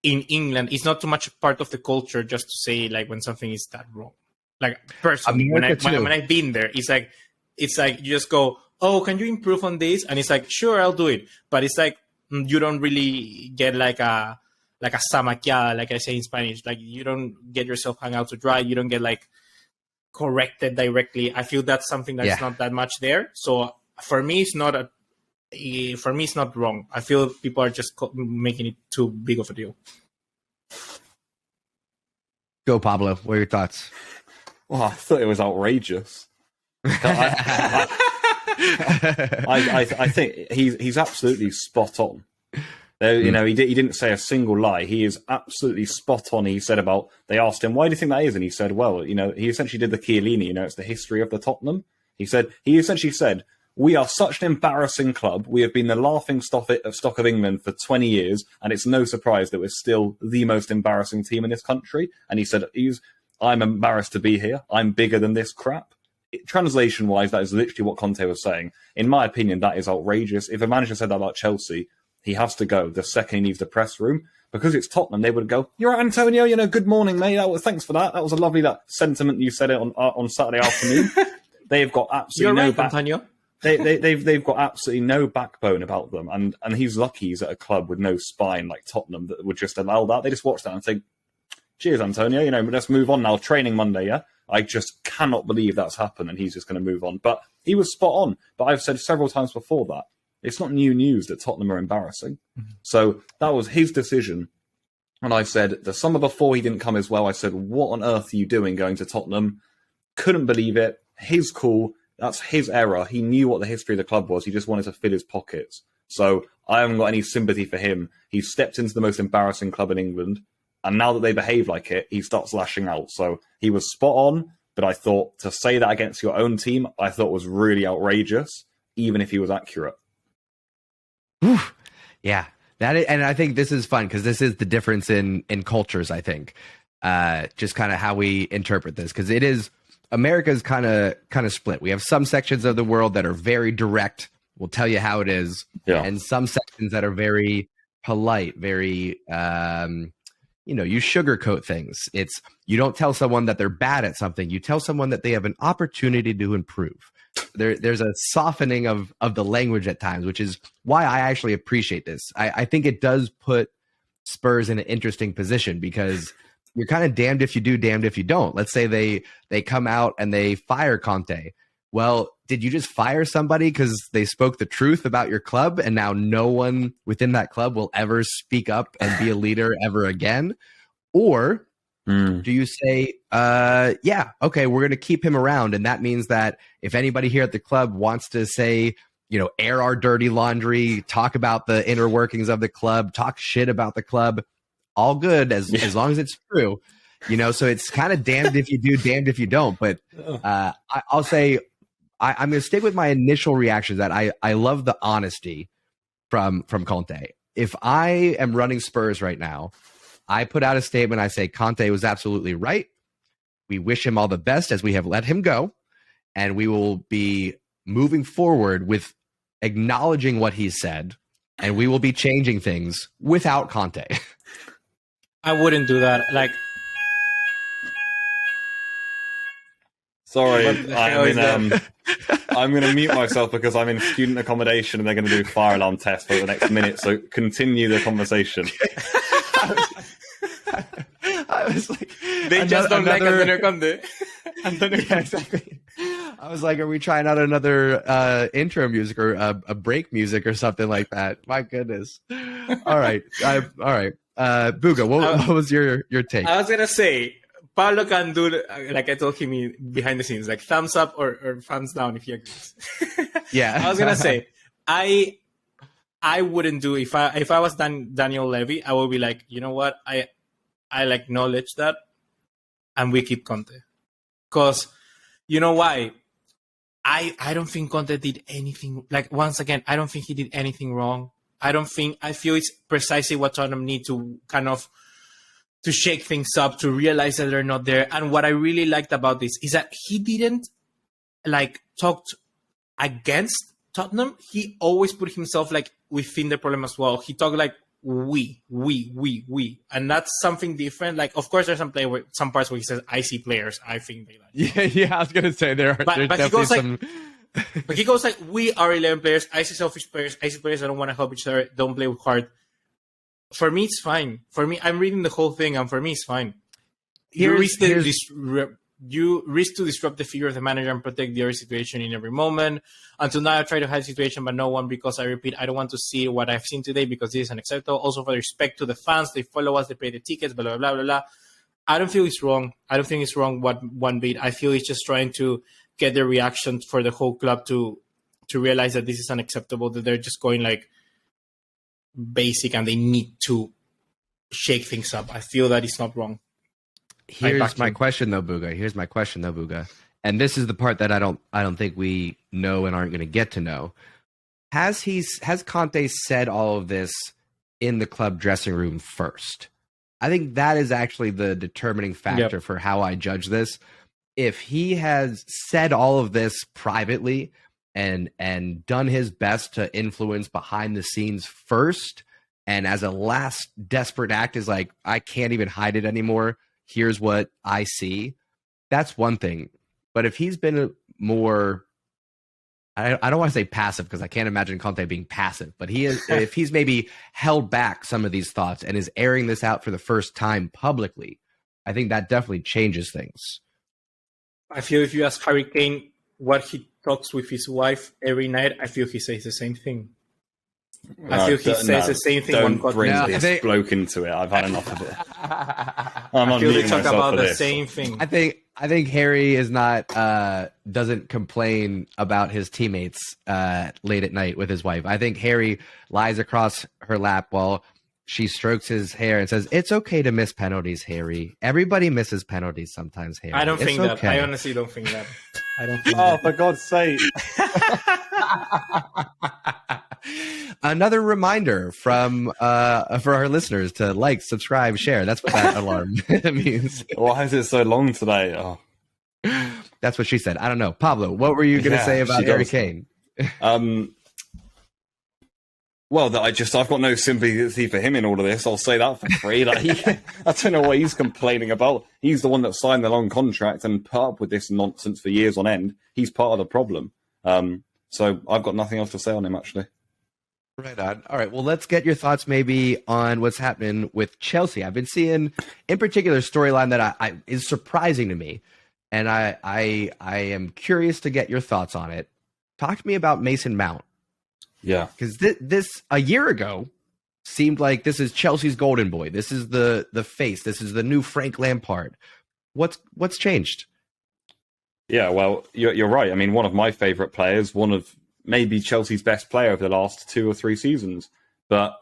in England, it's not too much part of the culture just to say like when something is that wrong. Like personally, when I've been there, it's like you just go, oh, can you improve on this? And it's like, sure, I'll do it. But it's like, you don't really get like a samaqueada, like I say in Spanish. Like you don't get yourself hung out to dry. You don't get like corrected directly. I feel that's something that's not that much there. So for me, it's not wrong. I feel people are just making it too big of a deal. Go, Pablo. What are your thoughts? Well, I thought it was outrageous. I think he's absolutely spot on. You know, he didn't say a single lie. He is absolutely spot on. He said about, they asked him, why do you think that is? And he said, well, you know, he essentially did the Chiellini, you know, it's the history of the Tottenham. He essentially said, we are such an embarrassing club. We have been the laughing stock of England for 20 years, and it's no surprise that we're still the most embarrassing team in this country. And he said, I'm embarrassed to be here. I'm bigger than this crap. Translation-wise, that is literally what Conte was saying. In my opinion, that is outrageous. If a manager said that about Chelsea, he has to go the second he leaves the press room. Because it's Tottenham, they would go, you're right, Antonio, you know, good morning, mate. Thanks for that. That was a lovely sentiment you said it on Saturday afternoon. They've got absolutely you're right, Antonio. they've got absolutely no backbone about them, and he's lucky he's at a club with no spine like Tottenham that would just allow that. They just watch that and think, "Cheers, Antonio. Let's move on now. Training Monday, yeah." I just cannot believe that's happened, and he's just going to move on. But he was spot on. But I've said several times before that it's not new news that Tottenham are embarrassing. Mm-hmm. So that was his decision. And I said the summer before he didn't come as well. I said, "What on earth are you doing going to Tottenham?" Couldn't believe it. His call. That's his error. He knew what the history of the club was. He just wanted to fill his pockets. So I haven't got any sympathy for him. He stepped into the most embarrassing club in England. And now that they behave like it, he starts lashing out. So he was spot on. But I thought to say that against your own team, I thought was really outrageous, even if he was accurate. Whew. Yeah. And I think this is fun because this is the difference in cultures, I think. Just kind of how we interpret this. Because it is... America's kind of split. We have some sections of the world that are very direct, will tell you how it is, and some sections that are very polite, very you sugarcoat things. It's you don't tell someone that they're bad at something. You tell someone that they have an opportunity to improve. There's a softening of the language at times, which is why I actually appreciate this. I think it does put Spurs in an interesting position because you're kind of damned if you do, damned if you don't. Let's say they come out and they fire Conte. Well, did you just fire somebody because they spoke the truth about your club and now no one within that club will ever speak up and be a leader ever again? Or do you say, yeah, okay, we're going to keep him around. And that means that if anybody here at the club wants to say, air our dirty laundry, talk about the inner workings of the club, talk shit about the club, all good as long as it's true, so it's kind of damned if you do, damned if you don't. But I'll say I'm going to stick with my initial reactions that I love the honesty from Conte. If I am running Spurs right now, I put out a statement. I say Conte was absolutely right. We wish him all the best as we have let him go. And we will be moving forward with acknowledging what he said. And we will be changing things without Conte. I wouldn't do that. Sorry, I'm going to mute myself because I'm in student accommodation and they're going to do a fire alarm test for the next minute. So continue the conversation. I was like, they just don't like Antonio Conte. Yeah, exactly. I was like, are we trying out another intro music or a break music or something like that? My goodness. All right. Buga, what was your take? I was gonna say Pablo can do like I told him behind the scenes, like thumbs up or thumbs down if he agrees. Yeah, I was gonna say I wouldn't do if I was Daniel Levy, I would be like, you know what, I acknowledge that, and we keep Conte, because you know why. I don't think Conte did anything. Like once again, I don't think he did anything wrong. I feel it's precisely what Tottenham need to kind of to shake things up, to realize that they're not there. And what I really liked about this is that he didn't talk against Tottenham. He always put himself within the problem as well. He talked like we. And that's something different. Of course, there's some parts where he says, I see players, I think they like. Yeah, I was going to say there's definitely some... But he goes we are 11 players. I see selfish players. I see players that don't want to help each other. Don't play with heart. For me, it's fine. For me, I'm reading the whole thing, and for me, it's fine. You risk to disrupt the figure of the manager and protect the other situation in every moment. Until now, I try to hide the situation, but no one, because I repeat, I don't want to see what I've seen today because this is unacceptable. Also, for respect to the fans, they follow us, they pay the tickets, blah, blah, blah, blah, blah. I don't feel it's wrong. I don't think it's wrong one bit. I feel it's just trying to get the reaction for the whole club to realize that this is unacceptable, that they're just going basic and they need to shake things up. I feel that it's not wrong. Here's my question though, Buga. And this is the part that I don't think we know and aren't going to get to know. Has Conte said all of this in the club dressing room first? I think that is actually the determining factor for how I judge this. If he has said all of this privately and done his best to influence behind the scenes first, and as a last desperate act is I can't even hide it anymore, here's what I see, that's one thing. But if he's been more I don't want to say passive because I can't imagine Conte being passive, but he is. If he's maybe held back some of these thoughts and is airing this out for the first time publicly, I think that definitely changes things. I feel if you ask Harry Kane what he talks with his wife every night, I feel he says the same thing. I feel he says the same thing. Don't bring this bloke into it. I've had enough of it. I feel they talk about the same thing. I think Harry is not doesn't complain about his teammates late at night with his wife. I think Harry lies across her lap while she strokes his hair and says, "It's okay to miss penalties, Harry. Everybody misses penalties sometimes, Harry." I don't think that. I honestly don't think that. I don't think that. For God's sake. Another reminder from for our listeners to like, subscribe, share. That's what that alarm means. Why is it so long today? Oh. That's what she said. I don't know. Pablo, what were you going to say about Harry Kane? Well, I've got no sympathy for him in all of this. I'll say that for free. I don't know what he's complaining about. He's the one that signed the long contract and put up with this nonsense for years on end. He's part of the problem. So I've got nothing else to say on him, actually. Right on. All right. Well, let's get your thoughts maybe on what's happening with Chelsea. I've been seeing, in particular, storyline that is surprising to me, and I am curious to get your thoughts on it. Talk to me about Mason Mount. Yeah, because this a year ago seemed like this is Chelsea's golden boy. This is the face. This is the new Frank Lampard. What's changed? Yeah, well, you're right. I mean, one of my favorite players, one of maybe Chelsea's best player over the last 2 or 3 seasons. But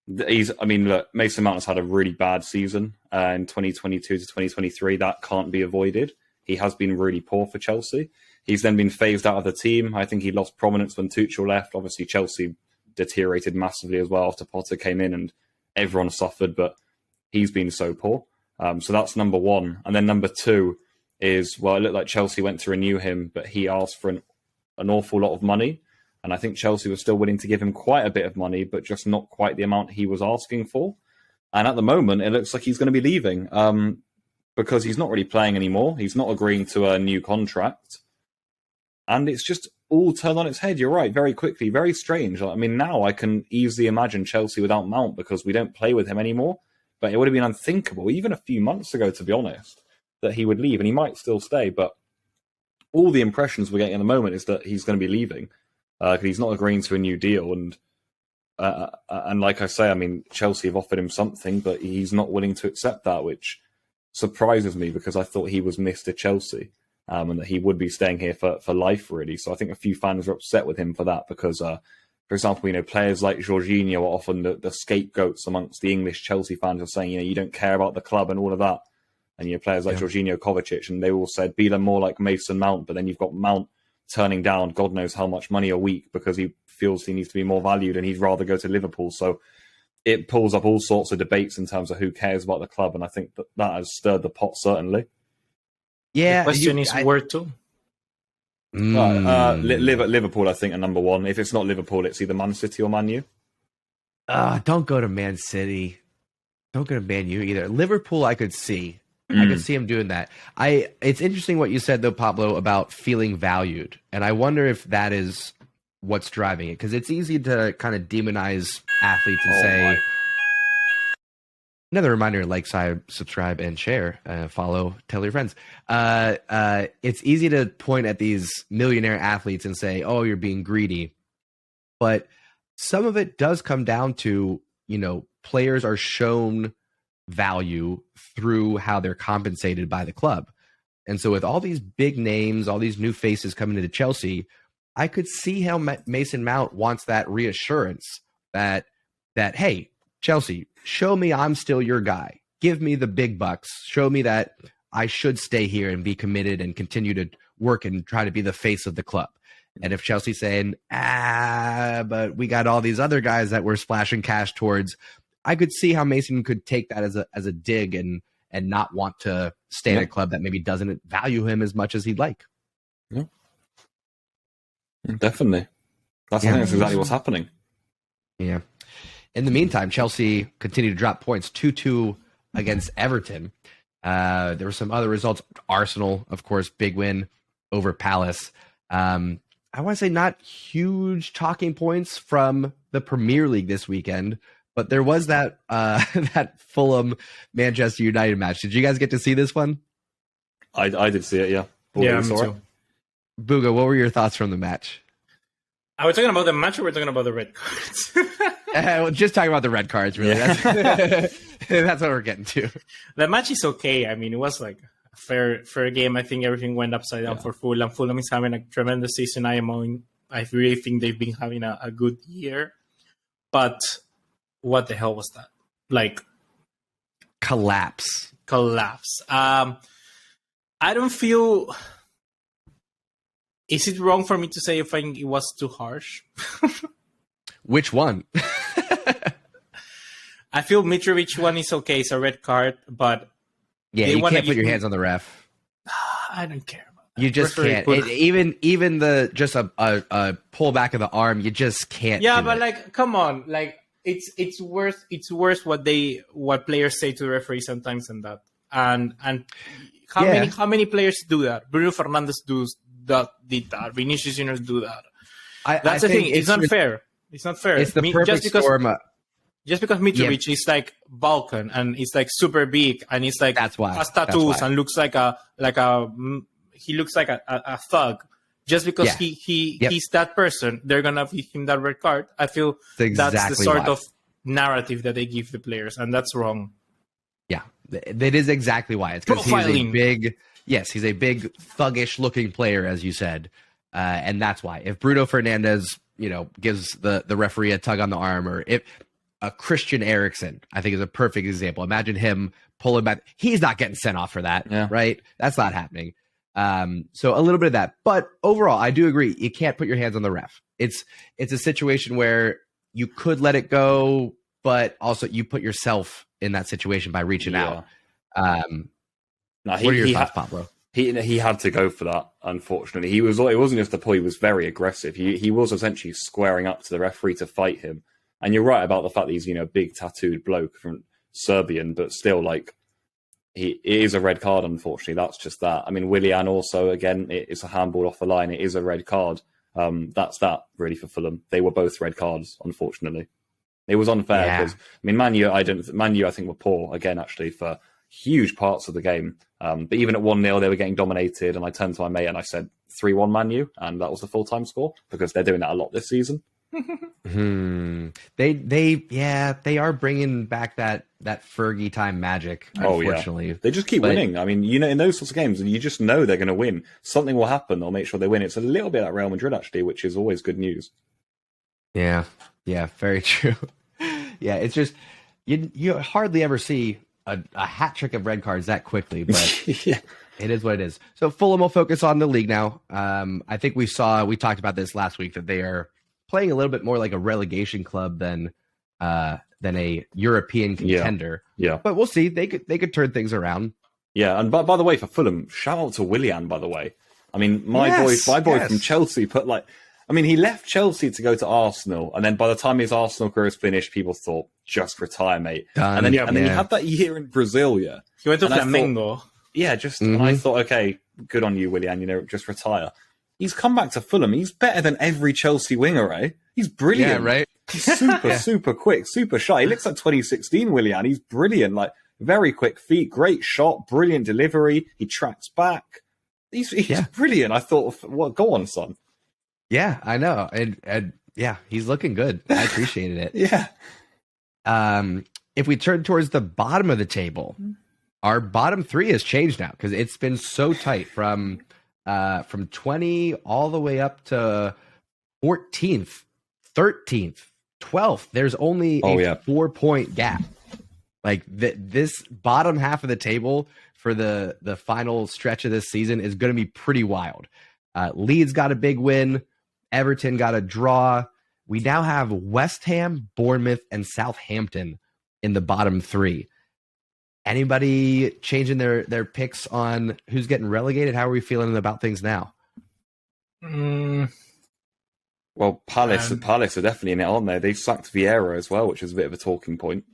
look, Mason Mount has had a really bad season in 2022 to 2023. That can't be avoided. He has been really poor for Chelsea. He's then been phased out of the team. I think he lost prominence when Tuchel left. Obviously, Chelsea deteriorated massively as well after Potter came in and everyone suffered, but he's been so poor. So that's number one. And then number two is, well, it looked like Chelsea went to renew him, but he asked for an awful lot of money. And I think Chelsea was still willing to give him quite a bit of money, but just not quite the amount he was asking for. And at the moment, it looks like he's going to be leaving because he's not really playing anymore. He's not agreeing to a new contract. And it's just all turned on its head. You're right, very quickly, very strange. I mean, now I can easily imagine Chelsea without Mount because we don't play with him anymore. But it would have been unthinkable, even a few months ago, to be honest, that he would leave. And he might still stay. But all the impressions we're getting at the moment is that he's going to be leaving because he's not agreeing to a new deal. And like I say, I mean, Chelsea have offered him something, but he's not willing to accept that, which surprises me because I thought he was Mr. Chelsea. And that he would be staying here for life, really. So I think a few fans are upset with him for that because, for example, players like Jorginho are often the scapegoats amongst the English Chelsea fans of saying, you don't care about the club and all of that. And players like Jorginho, Kovacic, and they all said, be them more like Mason Mount. But then you've got Mount turning down God knows how much money a week because he feels he needs to be more valued and he'd rather go to Liverpool. So it pulls up all sorts of debates in terms of who cares about the club. And I think that has stirred the pot, certainly. Yeah, the question is where to? Liverpool, I think, are number one. If it's not Liverpool, it's either Man City or Man U. Don't go to Man City. Don't go to Man U either. Liverpool, I could see. I could see him doing that. It's interesting what you said, though, Pablo, about feeling valued. And I wonder if that is what's driving it. Because it's easy to kind of demonize athletes and say... Another reminder, like, subscribe, and share. Follow, tell your friends. It's easy to point at these millionaire athletes and say, oh, you're being greedy. But some of it does come down to, players are shown value through how they're compensated by the club. And so with all these big names, all these new faces coming into Chelsea, I could see how Mason Mount wants that reassurance that hey, Chelsea, show me I'm still your guy. Give me the big bucks. Show me that I should stay here and be committed and continue to work and try to be the face of the club. And if Chelsea's saying, but we got all these other guys that we're splashing cash towards, I could see how Mason could take that as a dig and not want to stay at a club that maybe doesn't value him as much as he'd like. Yeah, definitely. I think that's exactly what's happening. Yeah. In the meantime, Chelsea continued to drop points, 2-2 against Everton. There were some other results. Arsenal, of course, big win over Palace. I want to say not huge talking points from the Premier League this weekend, but there was that that Fulham Manchester United match. Did you guys get to see this one? I did see it, yeah. Yeah, me too. Buga, what were your thoughts from the match? Are we talking about the match or we're talking about the red cards? Just talking about the red cards, really. Yeah. That's what we're getting to. The match is okay. I mean, it was like a fair game. I think everything went upside down for Fulham. Fulham is having a tremendous season. I really think they've been having a good year. But what the hell was that? Like collapse. I don't feel. Is it wrong for me to say if I think it was too harsh? Which one? I feel Mitrovic one is okay. It's a red card, but yeah, you can't put your hands on the ref. I don't care about that. You just can't. Even the just a pullback of the arm, you just can't. Yeah, but like, come on, like it's worse. It's worse what players say to the referee sometimes than that. And how many players do that? Bruno Fernandes did that. Vinicius Junior do that. That's the thing. It's not fair. It's not fair. It's the perfect storm. Just because Mitrovic is like Balkan and it's like super big and it's like that's why has tattoos and looks like a thug. Just because he's that person, they're gonna give him that red card. I feel that's the sort of narrative that they give the players, and that's wrong. Yeah, that is exactly why. It's because he's a big thuggish looking player, as you said, and that's why. If Bruno Fernandes, gives the referee a tug on the arm, or if Christian Eriksen, I think is a perfect example. Imagine him pulling back. He's not getting sent off for that, right? That's not happening. So a little bit of that, but overall, I do agree. You can't put your hands on the ref. It's a situation where you could let it go, but also you put yourself in that situation by reaching out. What are your thoughts, Pablo? He had to go for that. Unfortunately, it wasn't just the pull. He was very aggressive. He was essentially squaring up to the referee to fight him. And you're right about the fact that he's a big tattooed bloke from Serbian, but still like it is a red card. Unfortunately, that's just that. I mean, Willian also again, it's a handball off the line. It is a red card. That's that really for Fulham. They were both red cards. Unfortunately, it was unfair because Man U I think were poor again actually for huge parts of the game. But even at 1-0, they were getting dominated, and I turned to my mate and I said 3-1 Man U, and that was the full-time score because they're doing that a lot this season. They are bringing back that Fergie time magic. Unfortunately, they just keep winning. I mean, in those sorts of games, you just know they're going to win. Something will happen. They'll make sure they win. It's a little bit like Real Madrid actually, which is always good news. Yeah, very true. Yeah, it's just you hardly ever see a hat trick of red cards that quickly, but it is what it is. So Fulham will focus on the league now. I think we talked about this last week that they are playing a little bit more like a relegation club than a European contender. Yeah. But we'll see. They could turn things around. Yeah, and by the way, for Fulham, shout out to Willian, by the way. I mean, my boy from Chelsea he left Chelsea to go to Arsenal, and then by the time his Arsenal career is finished, people thought, just retire, mate. Done. And then he had that year in Brazil, He went to Flamengo. And I thought, okay, good on you, Willian, just retire. He's come back to Fulham. He's better than every Chelsea winger, eh? He's brilliant. Yeah, right? He's super quick, super shy. He looks like 2016 Willian. He's brilliant, like very quick feet, great shot, brilliant delivery. He tracks back. He's brilliant. I thought, go on, son. Yeah, I know. And he's looking good. I appreciated it. Yeah. If we turn towards the bottom of the table, our bottom three has changed now because it's been so tight from 20 all the way up to 14th, 13th, 12th. There's only a 4-point gap. Like this bottom half of the table for the final stretch of this season is going to be pretty wild. Leeds got a big win. Everton got a draw. We now have West Ham, Bournemouth, and Southampton in the bottom three. Anybody changing their picks on who's getting relegated? How are we feeling about things now? Well, Palace are definitely in it, aren't they? They sacked Vieira as well, which is a bit of a talking point.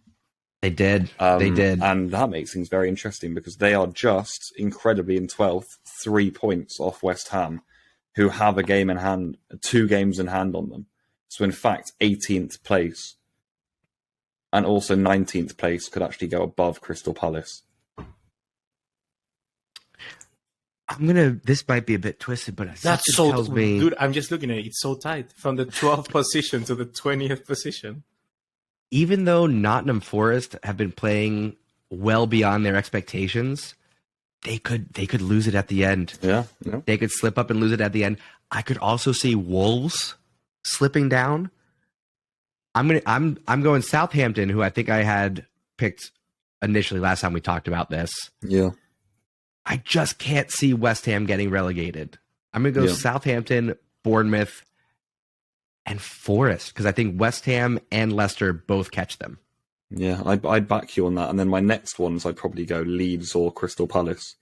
They did. And that makes things very interesting because they are just incredibly in 12th, 3 points off West Ham. who have a game in hand, 2 games in hand on them. So in fact, 18th place and also 19th place could actually go above Crystal Palace. This might be a bit twisted, but that's so tells me, dude. I'm just looking at it. It's so tight from the 12th position to the 20th position. Even though Nottingham Forest have been playing well beyond their expectations, they could lose it at the end. Yeah. They could slip up and lose it at the end. I could also see Wolves slipping down. I'm going Southampton, who I think I had picked initially last time we talked about this. Yeah. I just can't see West Ham getting relegated. I'm going to go Southampton, Bournemouth, and Forest, because I think West Ham and Leicester both catch them. Yeah, I'd back you on that. And then my next ones, I'd probably go Leeds or Crystal Palace.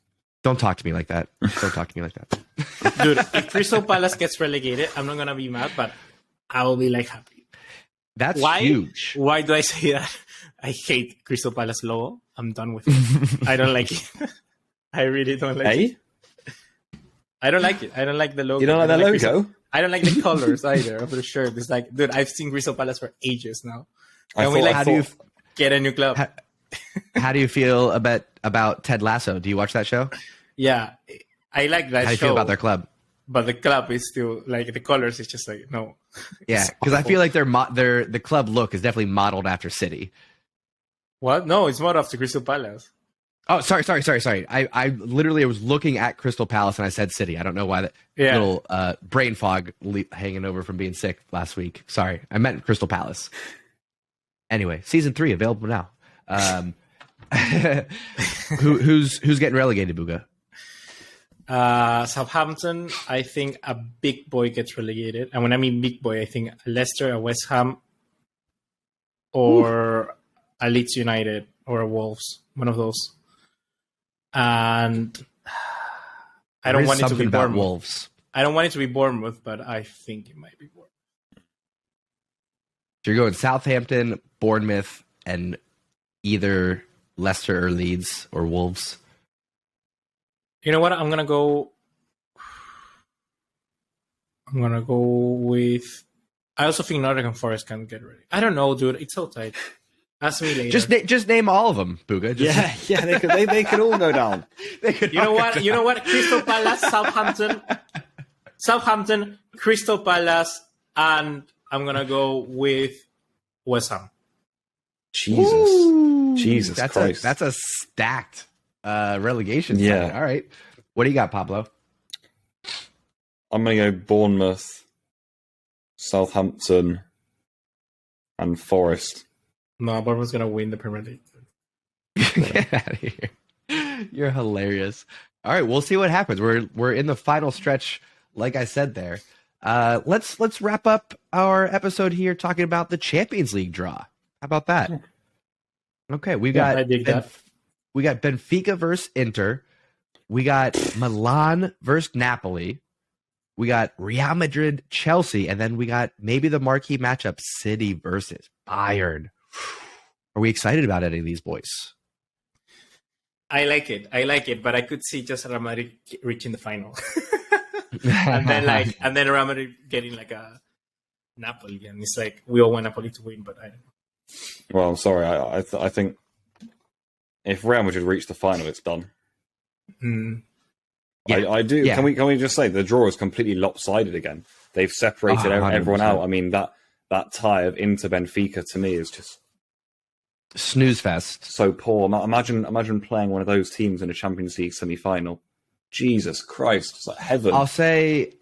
Don't talk to me like that. Don't talk to me like that. Dude, if Crystal Palace gets relegated, I'm not going to be mad, but I will be like happy. That's huge. Why do I say that? I hate Crystal Palace logo. I'm done with it. I don't like it. I really don't like it. I don't like it. I don't like the logo. You don't like that logo? I don't like the colors either of the shirt. It's like, dude, I've seen Crystal Palace for ages now. Get a new club. How do you feel about Ted Lasso? Do you watch that show? Yeah, I like that show. How do you feel about their club? But the club is still like the colors is just like no. Yeah, because I feel like the club look is definitely modeled after City. What? No, it's modeled after Crystal Palace. Oh, sorry. I literally was looking at Crystal Palace and I said City. I don't know why that little brain fog hanging over from being sick last week. Sorry, I meant Crystal Palace. Anyway, season 3 available now. Who's getting relegated, Buga? Southampton. I think a big boy gets relegated, and when I mean big boy, I think a Leicester, a West Ham, or a Leeds United or a Wolves. One of those. And I don't want it to be Bournemouth. Wolves. I don't want it to be Bournemouth, but I think it might be Bournemouth. So you're going Southampton, Bournemouth, and either Leicester or Leeds or Wolves. You know what? I'm gonna go with. I also think Nottingham Forest can get ready. I don't know, dude. It's so tight. Ask me later. Just name all of them, Buga. They could all go down. You know what? Crystal Palace, Southampton, Crystal Palace, and I'm gonna go with West Ham. Jesus Christ! That's a stacked relegation. Yeah. Side. All right. What do you got, Pablo? I'm gonna go Bournemouth, Southampton, and Forest. No, Bournemouth's gonna win the Premier League. Get out of here! You're hilarious. All right, we'll see what happens. We're in the final stretch, like I said there. Let's wrap up our episode here talking about the Champions League draw. How about that? Okay, we got Benfica versus Inter. We got Milan versus Napoli. We got Real Madrid, Chelsea, and then we got maybe the marquee matchup, City versus Bayern. Are we excited about any of these boys? I like it, but I could see just Real Madrid reaching the final. and then Real Madrid getting like a Napoli, and it's like we all want Napoli to win, but I don't know. Well, I'm sorry. I think if Real Madrid reach the final, it's done. Yeah. I do. Yeah. Can we just say the draw is completely lopsided again? They've separated everyone out. I mean that tie of Inter Benfica to me is just snooze fest. So poor. Imagine playing one of those teams in a Champions League semi-final. Jesus Christ, it's like heaven. I'll say,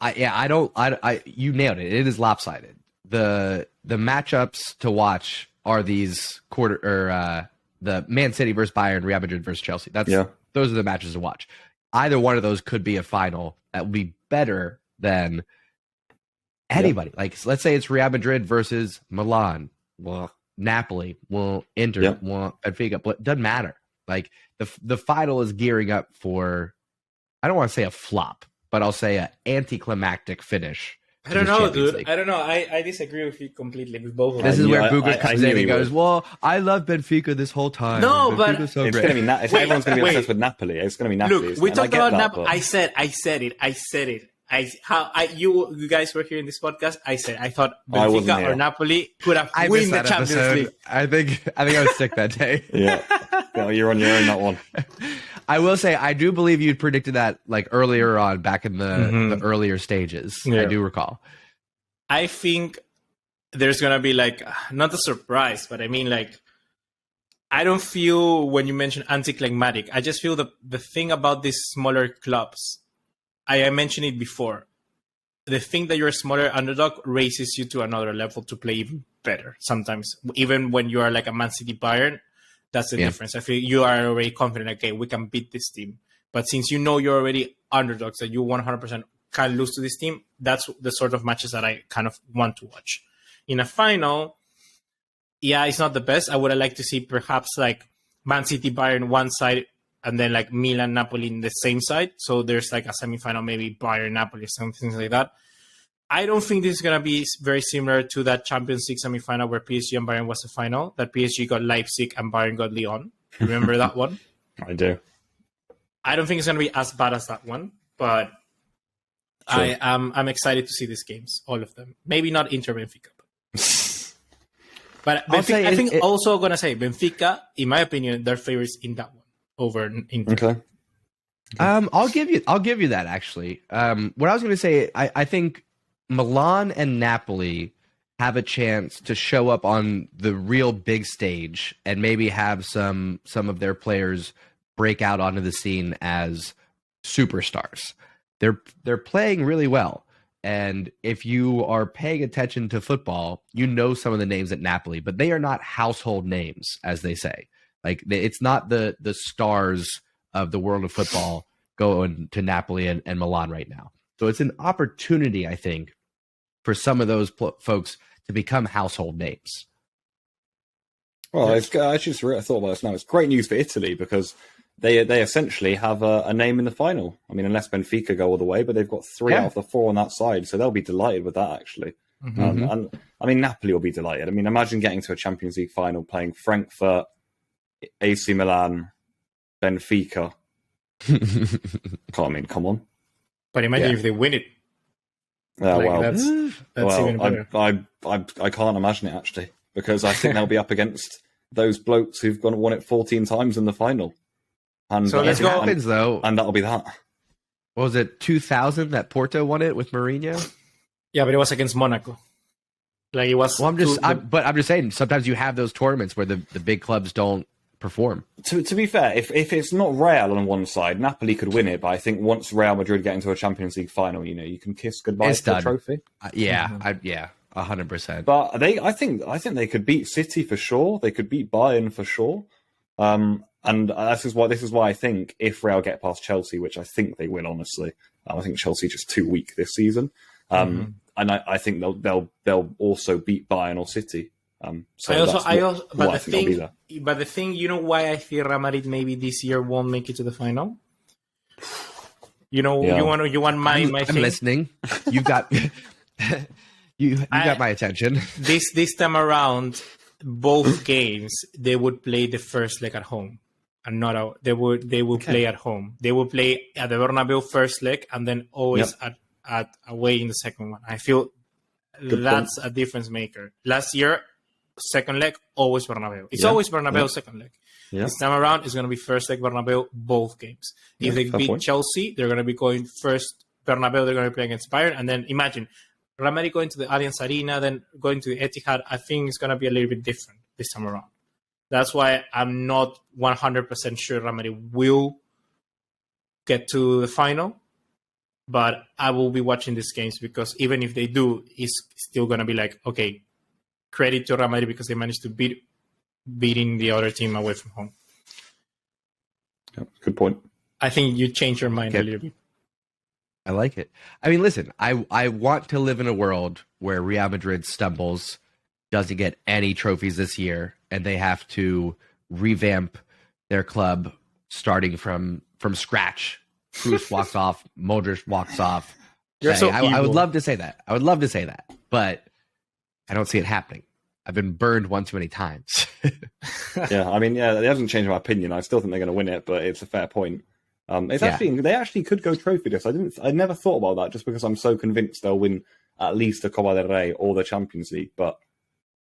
you nailed it. It is lopsided. The matchups to watch are these the Man City versus Bayern, Real Madrid versus Chelsea. Those are the matches to watch. Either one of those could be a final that would be better than anybody. Like, let's say it's Real Madrid versus Milan. Well, Napoli. Well, Inter. Well, Benfica. But it doesn't matter. Like, the final is gearing up for, I don't want to say a flop, but I'll say an anticlimactic finish. I don't know, dude. League. I don't know. I disagree with you completely with both of them. This is where Buga comes in and goes, well, I love Benfica this whole time. No, but it's going to be everyone's going to be obsessed with Napoli. It's going to be Napoli. Look, we talked about Napoli. I said it. You guys were here in this podcast. I said I thought I wasn't Benfica here. or Napoli could have I win missed the that Champions episode. League. I think I was sick that day. Yeah. No, you're on your own that one. I will say I do believe you'd predicted that like earlier on, back in the earlier stages. Yeah. I do recall. I think there's gonna be like not a surprise, but I mean like I don't feel when you mention anticlimactic. I just feel the thing about these smaller clubs. I mentioned it before. The thing that you're a smaller underdog raises you to another level to play even better. Sometimes, even when you are like a Man City Bayern, that's the difference. I feel you are already confident. Okay, we can beat this team. But since you know you're already underdogs, that you 100% can lose to this team, that's the sort of matches that I kind of want to watch. In a final, yeah, it's not the best. I would have liked to see perhaps like Man City Bayern one side and then like Milan Napoli in the same side. So there's like a semifinal, maybe Bayern Napoli, something like that. I don't think this is going to be very similar to that Champions League semifinal where PSG and Bayern was the final. That PSG got Leipzig and Bayern got Lyon. Remember that one? I do. I don't think it's going to be as bad as that one, but sure. I'm excited to see these games, all of them. Maybe not Inter Benfica. But Benfica, I think also going to say Benfica, in my opinion, they're favorites in that one over Inter. Okay. I'll give you that actually. What I was going to say, I think Milan and Napoli have a chance to show up on the real big stage and maybe have some of their players break out onto the scene as superstars. They're playing really well. And if you are paying attention to football, you know some of the names at Napoli, but they are not household names, as they say. Like it's not the stars of the world of football going to Napoli and Milan right now. So it's an opportunity, I think, for some of those folks to become household names. Well, I just thought about this now. It's great news for Italy because they essentially have a name in the final. I mean, unless Benfica go all the way, but they've got 3 out of the 4 on that side, so they'll be delighted with that, actually. Mm-hmm. And I mean, Napoli will be delighted. I mean, imagine getting to a Champions League final playing Frankfurt, AC Milan, Benfica. Come on. But imagine if they win it. That's even better. I can't imagine it, actually, because I think they'll be up against those blokes who've won it 14 times in the final. And so let's go. Happens, though. And that'll be that. What was it, 2000 that Porto won it with Mourinho? Yeah, but it was against Monaco. Like it was. Well, I'm just saying. Sometimes you have those tournaments where the big clubs don't perform. To be fair, if it's not Real on one side, Napoli could win it. But I think once Real Madrid get into a Champions League final, you can kiss goodbye to the trophy. 100%. But I think they could beat City for sure. They could beat Bayern for sure. And this is why I think if Real get past Chelsea, which I think they will, honestly, I think Chelsea are just too weak this season. And I think they'll also beat Bayern or City. But the thing, you know why I feel Real Madrid maybe this year won't make it to the final? You want my I'm thing? listening. You got you got my attention. This time around, both games they would play the first leg at home, and not out. They would play at home. They would play at the Bernabeu first leg, and then always at away in the second one. I feel that's a difference maker. Last year, second leg always Bernabeu. It's always Bernabeu second leg. Yeah. This time around, it's going to be first leg Bernabeu both games. If they beat Chelsea, they're going to be going first Bernabeu. They're going to play against Bayern, and then imagine Real Madrid going to the Allianz Arena, then going to the Etihad. I think it's going to be a little bit different this time around. That's why I'm not 100% sure Real Madrid will get to the final. But I will be watching these games because even if they do, it's still going to be like, okay, credit to Real Madrid because they managed to beating the other team away from home. Yeah, good point. I think you changed your mind a little bit. I like it. I mean, listen, I want to live in a world where Real Madrid stumbles, doesn't get any trophies this year, and they have to revamp their club starting from scratch. Cruz walks off, Modric walks off. I would love to say that. But I don't see it happening. I've been burned one too many times. It hasn't changed my opinion. I still think they're going to win it, but it's a fair point. They actually could go trophyless. I never thought about that just because I'm so convinced they'll win at least the Copa del Rey or the Champions League. But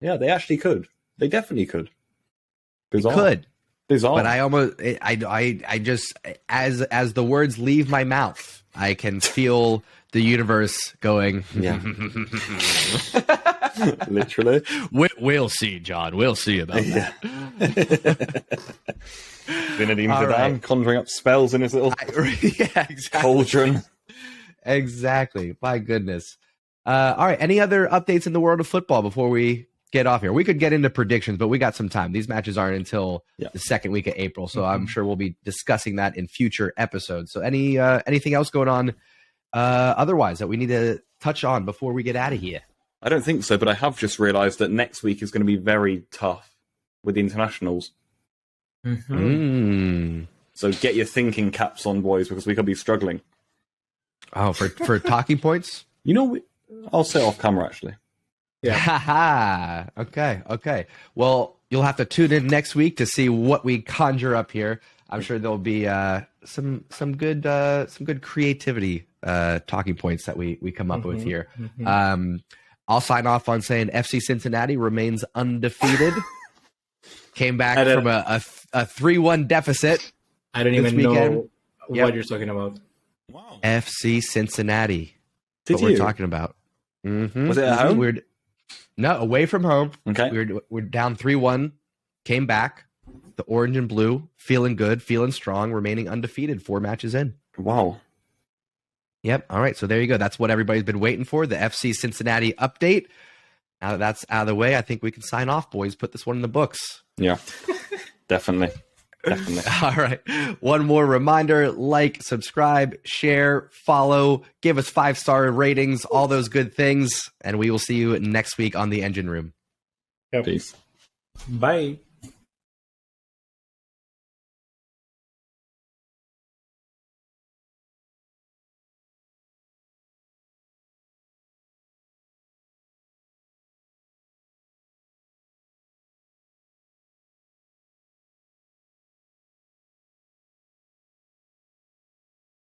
yeah, they actually could. They definitely could. Bizarre. Could. Bizarre. But I just, as the words leave my mouth, I can feel the universe going. Yeah. Literally. We'll see, John. We'll see about that. Zinedine Zidane conjuring up spells in his little cauldron. Exactly. My goodness. All right. Any other updates in the world of football before we get off here? We could get into predictions, but we got some time. These matches aren't until the second week of April, so I'm sure we'll be discussing that in future episodes. So anything else going on otherwise that we need to touch on before we get out of here? I don't think so, but I have just realised that next week is going to be very tough with the internationals. So get your thinking caps on, boys, because we could be struggling. Oh, for talking points? You know, I'll say off camera, actually. Yeah. Okay. Well, you'll have to tune in next week to see what we conjure up here. I'm sure there'll be some good creativity talking points that we come up with here. I'll sign off on saying FC Cincinnati remains undefeated. Came back from a 3-1 deficit. I don't even know what you're talking about. Wow. FC Cincinnati. Did we're you? talking about. Was it at home? No, away from home. Okay. We're down 3-1. Came back. The orange and blue, feeling good, feeling strong, remaining undefeated 4 matches in. Wow. Yep. All right. So there you go. That's what everybody's been waiting for. The FC Cincinnati update. Now that that's out of the way, I think we can sign off, boys. Put this one in the books. Yeah. Definitely. All right. One more reminder, like, subscribe, share, follow, give us 5-star ratings, all those good things. And we will see you next week on the Engine Room. Peace. Bye.